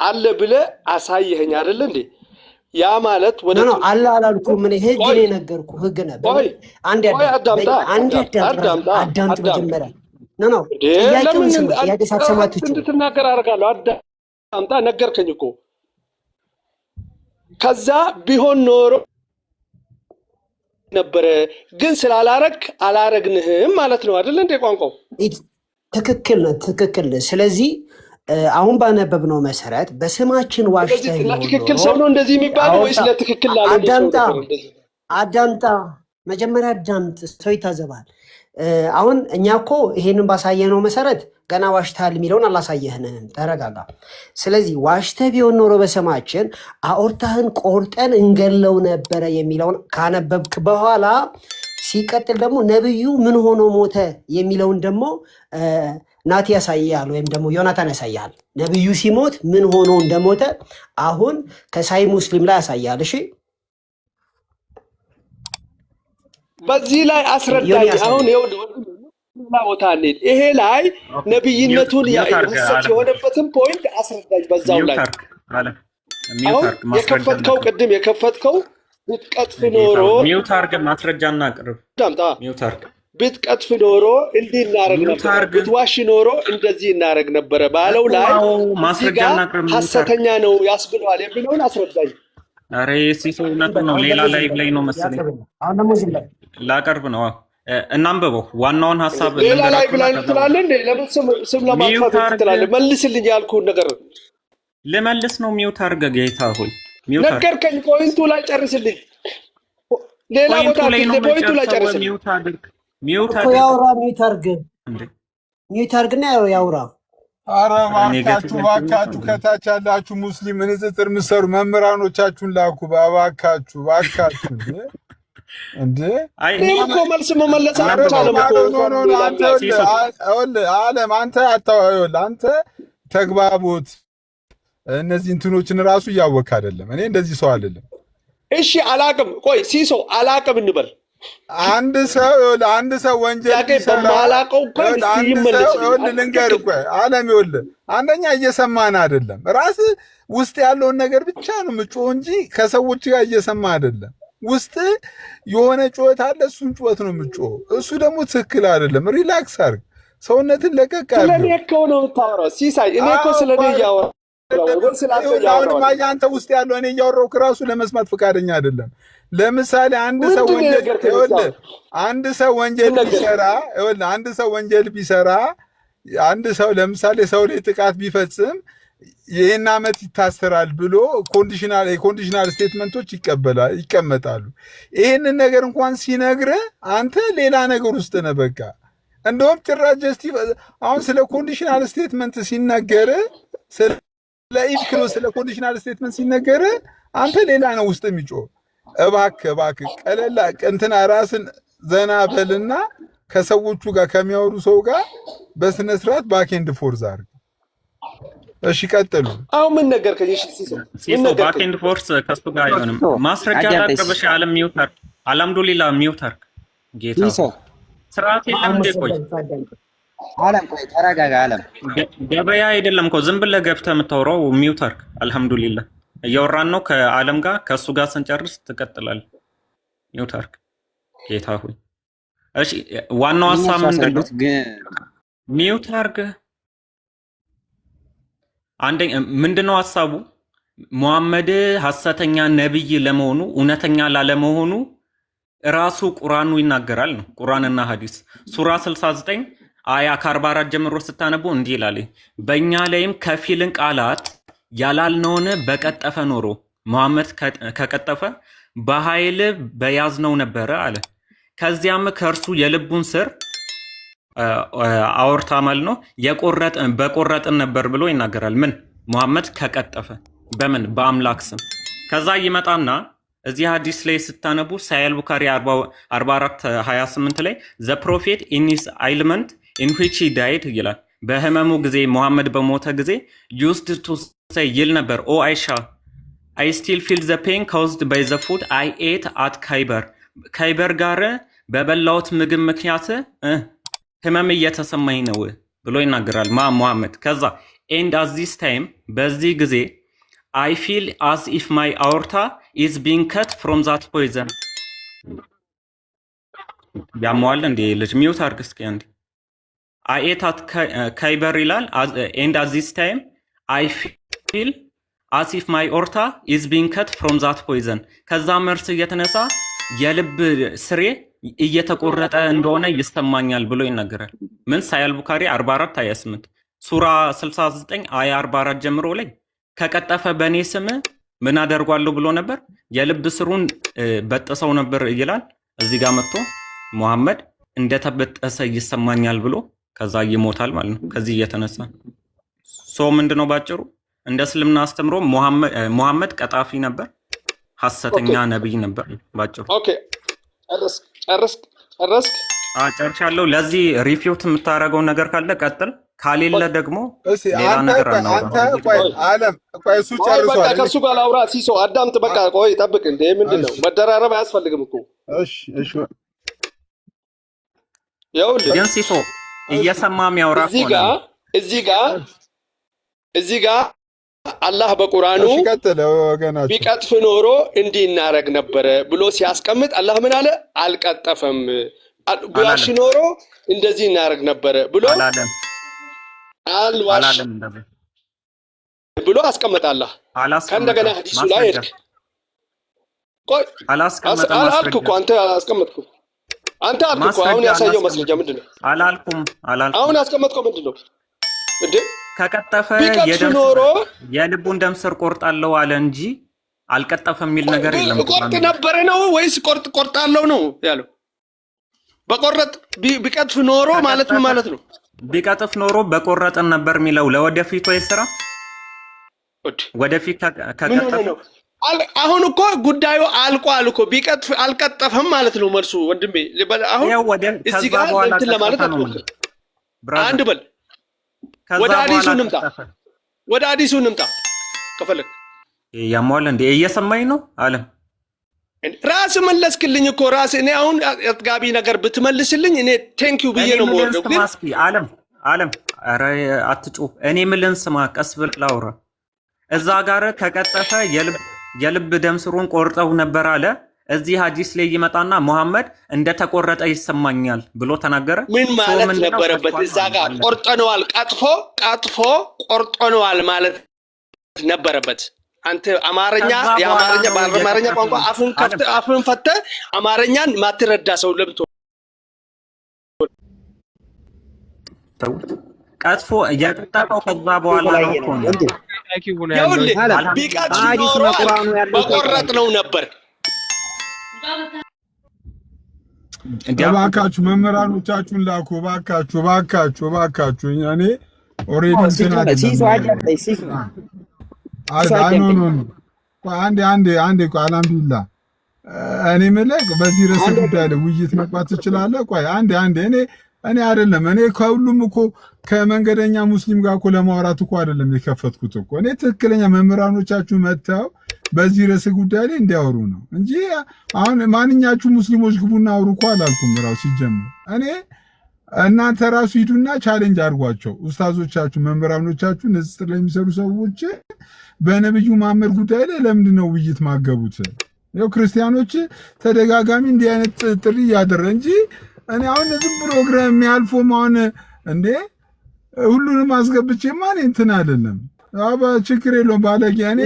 አለ ብለህ አሳየኸኝ አይደል እንዴ? ያ ማለት ወደ አለ አላልኩም። ምን ህግ ነው የነገርኩህ? ህግ ነበር። አንድ አዳምጥ መጀመሪያ ነው ጥያቄ ሳትሰማ እንድትናገር አደርጋለሁ። አዳምጣ ነገርከኝ እኮ። ከዛ ቢሆን ኖሮ ነበረ ግን ስላላረክ አላረግንህም ማለት ነው አይደል እንዴ? ቋንቋው ትክክል ነው። ስለዚህ አሁን ባነበብነው መሰረት በስማችን ዋሽተህ ነው። ለትክክል ሰው ነው እንደዚህ የሚባለው ወይስ ለትክክል ላለው ሰው? አዳምጣ መጀመሪያ አዳምጥ፣ ሰው ይታዘባል። አሁን እኛ እኮ ይሄንን ባሳየነው መሰረት ገና ዋሽተሃል የሚለውን አላሳየህንም። ተረጋጋ። ስለዚህ ዋሽተህ ቢሆን ኖሮ በስማችን አውርታህን ቆርጠን እንገለው ነበረ የሚለውን ካነበብክ በኋላ ሲቀጥል ደግሞ ነብዩ ምን ሆኖ ሞተ የሚለውን ደግሞ ናቲ ያሳያል፣ ወይም ደግሞ ዮናታን ያሳያል። ነብዩ ሲሞት ምን ሆኖ እንደሞተ አሁን ከሳይ ሙስሊም ላይ ያሳያል። እሺ በዚህ ላይ አስረዳኝ። አሁን ሌላ ቦታ እንሂድ። ይሄ ላይ ነብይነቱን ያሰች የሆነበትን ፖይንት አስረዳኝ። በዛው ላይ አሁን የከፈትከው ቅድም የከፈትከው ብትቀጥፍ ኖሮ ሚውታርግ ማስረጃና ቅርብ ዳምጣ ሚውታርግ ብትቀጥፍ ኖሮ እንዲህ እናረግ ነበር፣ ብትዋሽ ኖሮ እንደዚህ እናረግ ነበረ ባለው ላይ ማስረጃና ቅርብ ሐሰተኛ ነው ያስብለዋል የሚለውን አስረዳኝ። አሬ ሲሶ ነው ሌላ ላይቭ ላይ ነው መሰለኝ ላቀርብ ነው። እናንብበው ዋናውን ሐሳብ ሌላ ላይቭ ላይ ትላለህ እንዴ? ለምን ስም ለማጥፋት ትላለህ? መልስልኝ ያልኩህን ነገር ልመልስ ነው። ሚውታርግ ጌታ ሆይ ነገርከኝ። ፖይንቱ ላይ ጨርስልኝ። ሌላ ቦታ ፖይንቱ ላይ ጨርስልኝ። ሚውታርግ ነው ያውራ ኧረ ኔጌቲቭ እባካችሁ ከታች ያላችሁ ሙስሊም ንጽጽር የምትሰሩ መምህራኖቻችሁን ላኩ እባካችሁ እንዴ እኔም እኮ መልስ መመለስ አልቻለም እኮ ዓለም አንተ ተግባቦት እነዚህ እንትኖችን ራሱ እያወቅህ አይደለም። እኔ እንደዚህ ሰው አይደለም። እሺ አላቅም። ቆይ ሲሶ አላቅም እንበል። አንድ ሰው ወንጀል ቢሰራ ልንገርህ፣ ቆይ ዓለም ይኸውልህ፣ አንደኛ እየሰማን አይደለም። ራስህ ውስጥ ያለውን ነገር ብቻ ነው የምጮህ እንጂ ከሰዎች ጋር እየሰማ አይደለም። ውስጥ የሆነ ጩኸት አለ፣ እሱን ጩኸት ነው የምጮህ። እሱ ደግሞ ትክክል አይደለም። ሪላክስ አድርግ፣ ሰውነትን ለቀቅ አድርግ። ስለኔ እኮ ነው የምታወራው ሲሳይ። እኔ እኮ ስለኔ እያወራሁ አሁንም አንተ ውስጥ ያለው እኔ እያወራሁ ከራሱ ለመስማት ፈቃደኛ አይደለም። ለምሳሌ አንድ ሰው ወንጀል ቢሰራ አንድ ሰው ለምሳሌ ሰው ላይ ጥቃት ቢፈጽም ይህን ዓመት ይታሰራል ብሎ የኮንዲሽናል ስቴትመንቶች ይቀመጣሉ። ይህንን ነገር እንኳን ሲነግርህ አንተ ሌላ ነገር ውስጥ ነህ። በቃ እንደውም ጭራሽ ጀስቲፍ አሁን ስለ ኮንዲሽናል ስቴትመንት ሲነገር ስለ ኮንዲሽናል ስቴትመንት ሲነገር አንተ ሌላ ነው ውስጥ የሚጮህ። እባክህ ቀለላ እንትና ራስን ዘና በልና ከሰዎቹ ጋር ከሚያወሩ ሰው ጋር በስነ ስርዓት ባኬንድ ፎርዝ አድርግ። እሺ ቀጥሉ። አሁን ምን ነገር ሲሶ ባኬንድ ፎርስ ከሱ ጋር አይሆንም። ማስረጃ ታቀበሽ ዓለም ሚውተር አልሐምዱሊላህ ሚውተር ጌታ ስርዓት የለም እንደ ቆይ ዓለም ቆይ ተረጋጋ። ዓለም ገበያ አይደለም እኮ ዝም ብለህ ገብተህ የምታወራው ሚውተር አልሐምዱሊላህ እያወራን ነው ከዓለም ጋር ከሱ ጋር ስንጨርስ ትቀጥላለህ። ሚውተር ጌታ ሆይ እሺ ዋናው ሐሳብ ምንድነው? ሚውተር አንደኛ ምንድነው ሐሳቡ? ሙሐመድ ሐሰተኛ ነብይ ለመሆኑ እውነተኛ ላለመሆኑ ራሱ ቁርአኑ ይናገራል ነው። ቁርአንና ሐዲስ ሱራ 69 አያ ከ44 ጀምሮ ስታነቡ እንዲህ ይላል፣ በእኛ ላይም ከፊልን ቃላት ያላልነውን በቀጠፈ ኖሮ ሙሐመድ ከቀጠፈ በኃይል በያዝነው ነበረ አለ። ከዚያም ከእርሱ የልቡን ስር አውርታ ማለት ነው በቆረጥን ነበር ብሎ ይናገራል። ምን ሙሐመድ ከቀጠፈ በምን በአምላክ ስም። ከዛ ይመጣና እዚህ ሐዲስ ላይ ስታነቡ ሳሂህ ቡኻሪ 44:28 ላይ ዘ ፕሮፌት ኢን ሂዝ አይልመንት ኢን ዊች ሂ ዳይድ ይላል። በህመሙ ጊዜ ሙሐመድ በሞተ ጊዜ ዩዝድ ቱ ሴይ ይል ነበር፣ ኦ አይሻ አይ ስቲል ፊል ዘ ፔን ካውዝድ ባይ ዘ ፉድ አይ ኤት አት ካይበር ጋር በበላሁት ምግብ ምክንያት ህመም እየተሰማኝ ነው ብሎ ይናገራል ሙሐመድ። ከዛ ኤንድ አት ዚስ ታይም በዚህ ጊዜ አይ ፊል አስ ኢፍ ማይ አውርታ ኢዝ ቢንግ ከት ፍሮም ዛት ፖይዘን። ያሟል እንዴ ልጅ ሚውት አድርግ እስኪ አንዴ። አይ ኤት አት ካይበር ይላል። ኤንድ አት ዚስ ታይም አይ ፊል አስ ኢፍ ማይ ኦርታ ኢዝ ቢንግ ከት ፍሮም ዛት ፖይዘን። ከዛ መርስ እየተነሳ የልብ ስሬ እየተቆረጠ እንደሆነ ይስተማኛል ብሎ ይናገራል። ምን ሳሂህ ቡኻሪ 44:28 ሱራ 69 አያ 44 ጀምሮ ላይ ከቀጠፈ በእኔ ስም ምን አደርጓለሁ ብሎ ነበር፣ የልብ ስሩን በጥሰው ነበር ይላል። እዚህ ጋር መጥቶ ሙሐመድ እንደተበጠሰ ይሰማኛል ብሎ ከዛ ይሞታል ማለት ነው። ከዚህ እየተነሳ ምንድነው ባጭሩ እንደ እስልምና አስተምሮ ሙሐመድ ቀጣፊ ነበር፣ ሐሰተኛ ነብይ ነበር ባጭሩ። ኦኬ ጨረስክ? ጨርሻለሁ። ለዚህ ሪፊውት የምታደርገው ነገር ካለ ቀጥል፣ ካሌለ ደግሞ ሌላ ነገር አናውራ። አንተ ቆይ ዓለም ቆይ እሱ ጨርሷል። በቃ ከሱ ጋር ላውራ። ሲሶ አዳምጥ። በቃ ቆይ ጠብቅ። እንዴ ምንድነው መደራረብ አያስፈልግም እኮ። እሺ ይኸውልህ ግን ሲሶ እየሰማ የሚያወራ ከሆነ እዚህ ጋር አላህ በቁርአኑ ቢቀጥፍ ኖሮ እንዲህ እናረግ ነበረ ብሎ ሲያስቀምጥ አላህ ምን አለ? አልቀጠፈም። ቢዋሽ ኖሮ እንደዚህ እናረግ ነበረ ብሎ አልዋሽ ብሎ አስቀመጠ አላህ። ከእንደገና ሐዲሱ ላይ ሄድክ። ቆይ አልክ እኮ አንተ አስቀመጥኩ። አንተ አልክ እኮ አሁን ያሳየው ማስረጃ ምንድነው? አላልኩም። አሁን ያስቀመጥከው ምንድነው እንዴ? ከቀጠፈ የልቡን ደም ስር ቆርጣለሁ አለ እንጂ አልቀጠፈም የሚል ነገር የለም። ቆርጥ ነበረ ነው ወይስ ቆርጣለሁ ነው ያለው? በቆረጥ ቢቀጥፍ ኖሮ ማለት ምን ማለት ነው? ቢቀጥፍ ኖሮ በቆረጥን ነበር የሚለው ለወደፊቱ የስራ ወደፊት ከቀጠፈ አሁን እኮ ጉዳዩ አልቋል እኮ ቢቀጥፍ አልቀጠፈም ማለት ነው መልሱ ወንድሜ። አሁን እዚህ ጋር እንትን ለማለት አትሞክር። አንድ በል ወደ አዲሱ እንምጣ ከፈለክ። ያሟል እንዴ እየሰማኝ ነው አለም? ራስ መለስክልኝ እኮ ራስ። እኔ አሁን አጥጋቢ ነገር ብትመልስልኝ እኔ ቴንኪው ብዬ ነው የምወርደው። ግን አለም ኧረ አትጩ። እኔ ምልን ስማ፣ ቀስ ብል ላውራ። እዛ ጋር ከቀጠፈ የልብ ደም ስሩን ቆርጠው ነበር አለ። እዚህ ሐዲስ ላይ ይመጣና መሐመድ እንደተቆረጠ ይሰማኛል ብሎ ተናገረ። ምን ማለት ነበረበት? እዛ ጋር ቆርጠነዋል፣ ቀጥፎ ቆርጠነዋል ማለት ነበረበት። አንተ የአማርኛ በአማርኛ ቋንቋ አፍን ፈተህ አማርኛን ማትረዳ ሰው ለምቶ ቀጥፎ እያቀጠፈው ከዛ በኋላ ነው እኮ ነው ቢቀጥፍ ኖሮ በቆረጥነው ነበር። እባካችሁ መምህራኖቻችሁን ላኩ። እባካችሁ እኔ ኦሬዲ እንትን አንዴ ቆይ አልሐምዱሊላህ። እኔ የምልህ በዚህ ርዕሰ ጉዳይ ላይ ውይይት መግባት ትችላለህ? ቆይ አንዴ እኔ አይደለም እኔ ከሁሉም እኮ ከመንገደኛ ሙስሊም ጋር እኮ ለማውራት እኮ አይደለም የከፈትኩት እኮ እኔ ትክክለኛ መምህራኖቻችሁ መጥተው በዚህ ርዕሰ ጉዳይ ላይ እንዲያወሩ ነው እንጂ አሁን ማንኛችሁ ሙስሊሞች ግቡና አውሩ እኮ አላልኩም። ራሱ ሲጀምር እኔ እናንተ ራሱ ሂዱና ቻሌንጅ አድርጓቸው ኡስታዞቻችሁ፣ መምህራኖቻችሁ፣ ንጽጽር ላይ የሚሰሩ ሰዎች በነብዩ መሐመድ ጉዳይ ላይ ለምንድን ነው ውይይት ማገቡት? ያው ክርስቲያኖች ተደጋጋሚ እንዲህ አይነት ጥሪ ያደረ እንጂ እኔ አሁን ዝም ብሎ እግረ የሚያልፈው ማን እንዴ ሁሉንም አስገብቼ ማን እንትን አይደለም። አባ ችግር የለውም ባለጌ እኔ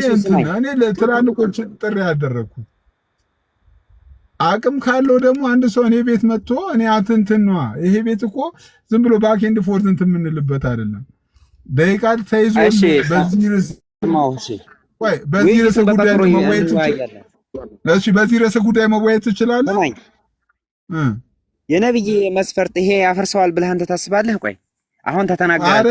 ለትላልቆች ጥሪ ያደረኩት አቅም ካለው ደግሞ አንድ ሰው እኔ ቤት መጥቶ እኔ አትንትን ነው። ይሄ ቤት እኮ ዝም ብሎ ባክ ኤንድ ፎርዝ እንትን የምንልበት አይደለም። ደቂቃ ተይዞ በዚህ ርዕሰ ጉዳይ መወያየት በዚህ ርዕሰ ጉዳይ መወያየት ትችላለህ። የነብይ መስፈርት ይሄ ያፈርሰዋል ብለህ አንተ ታስባለህ? ቆይ አሁን ተተናገረ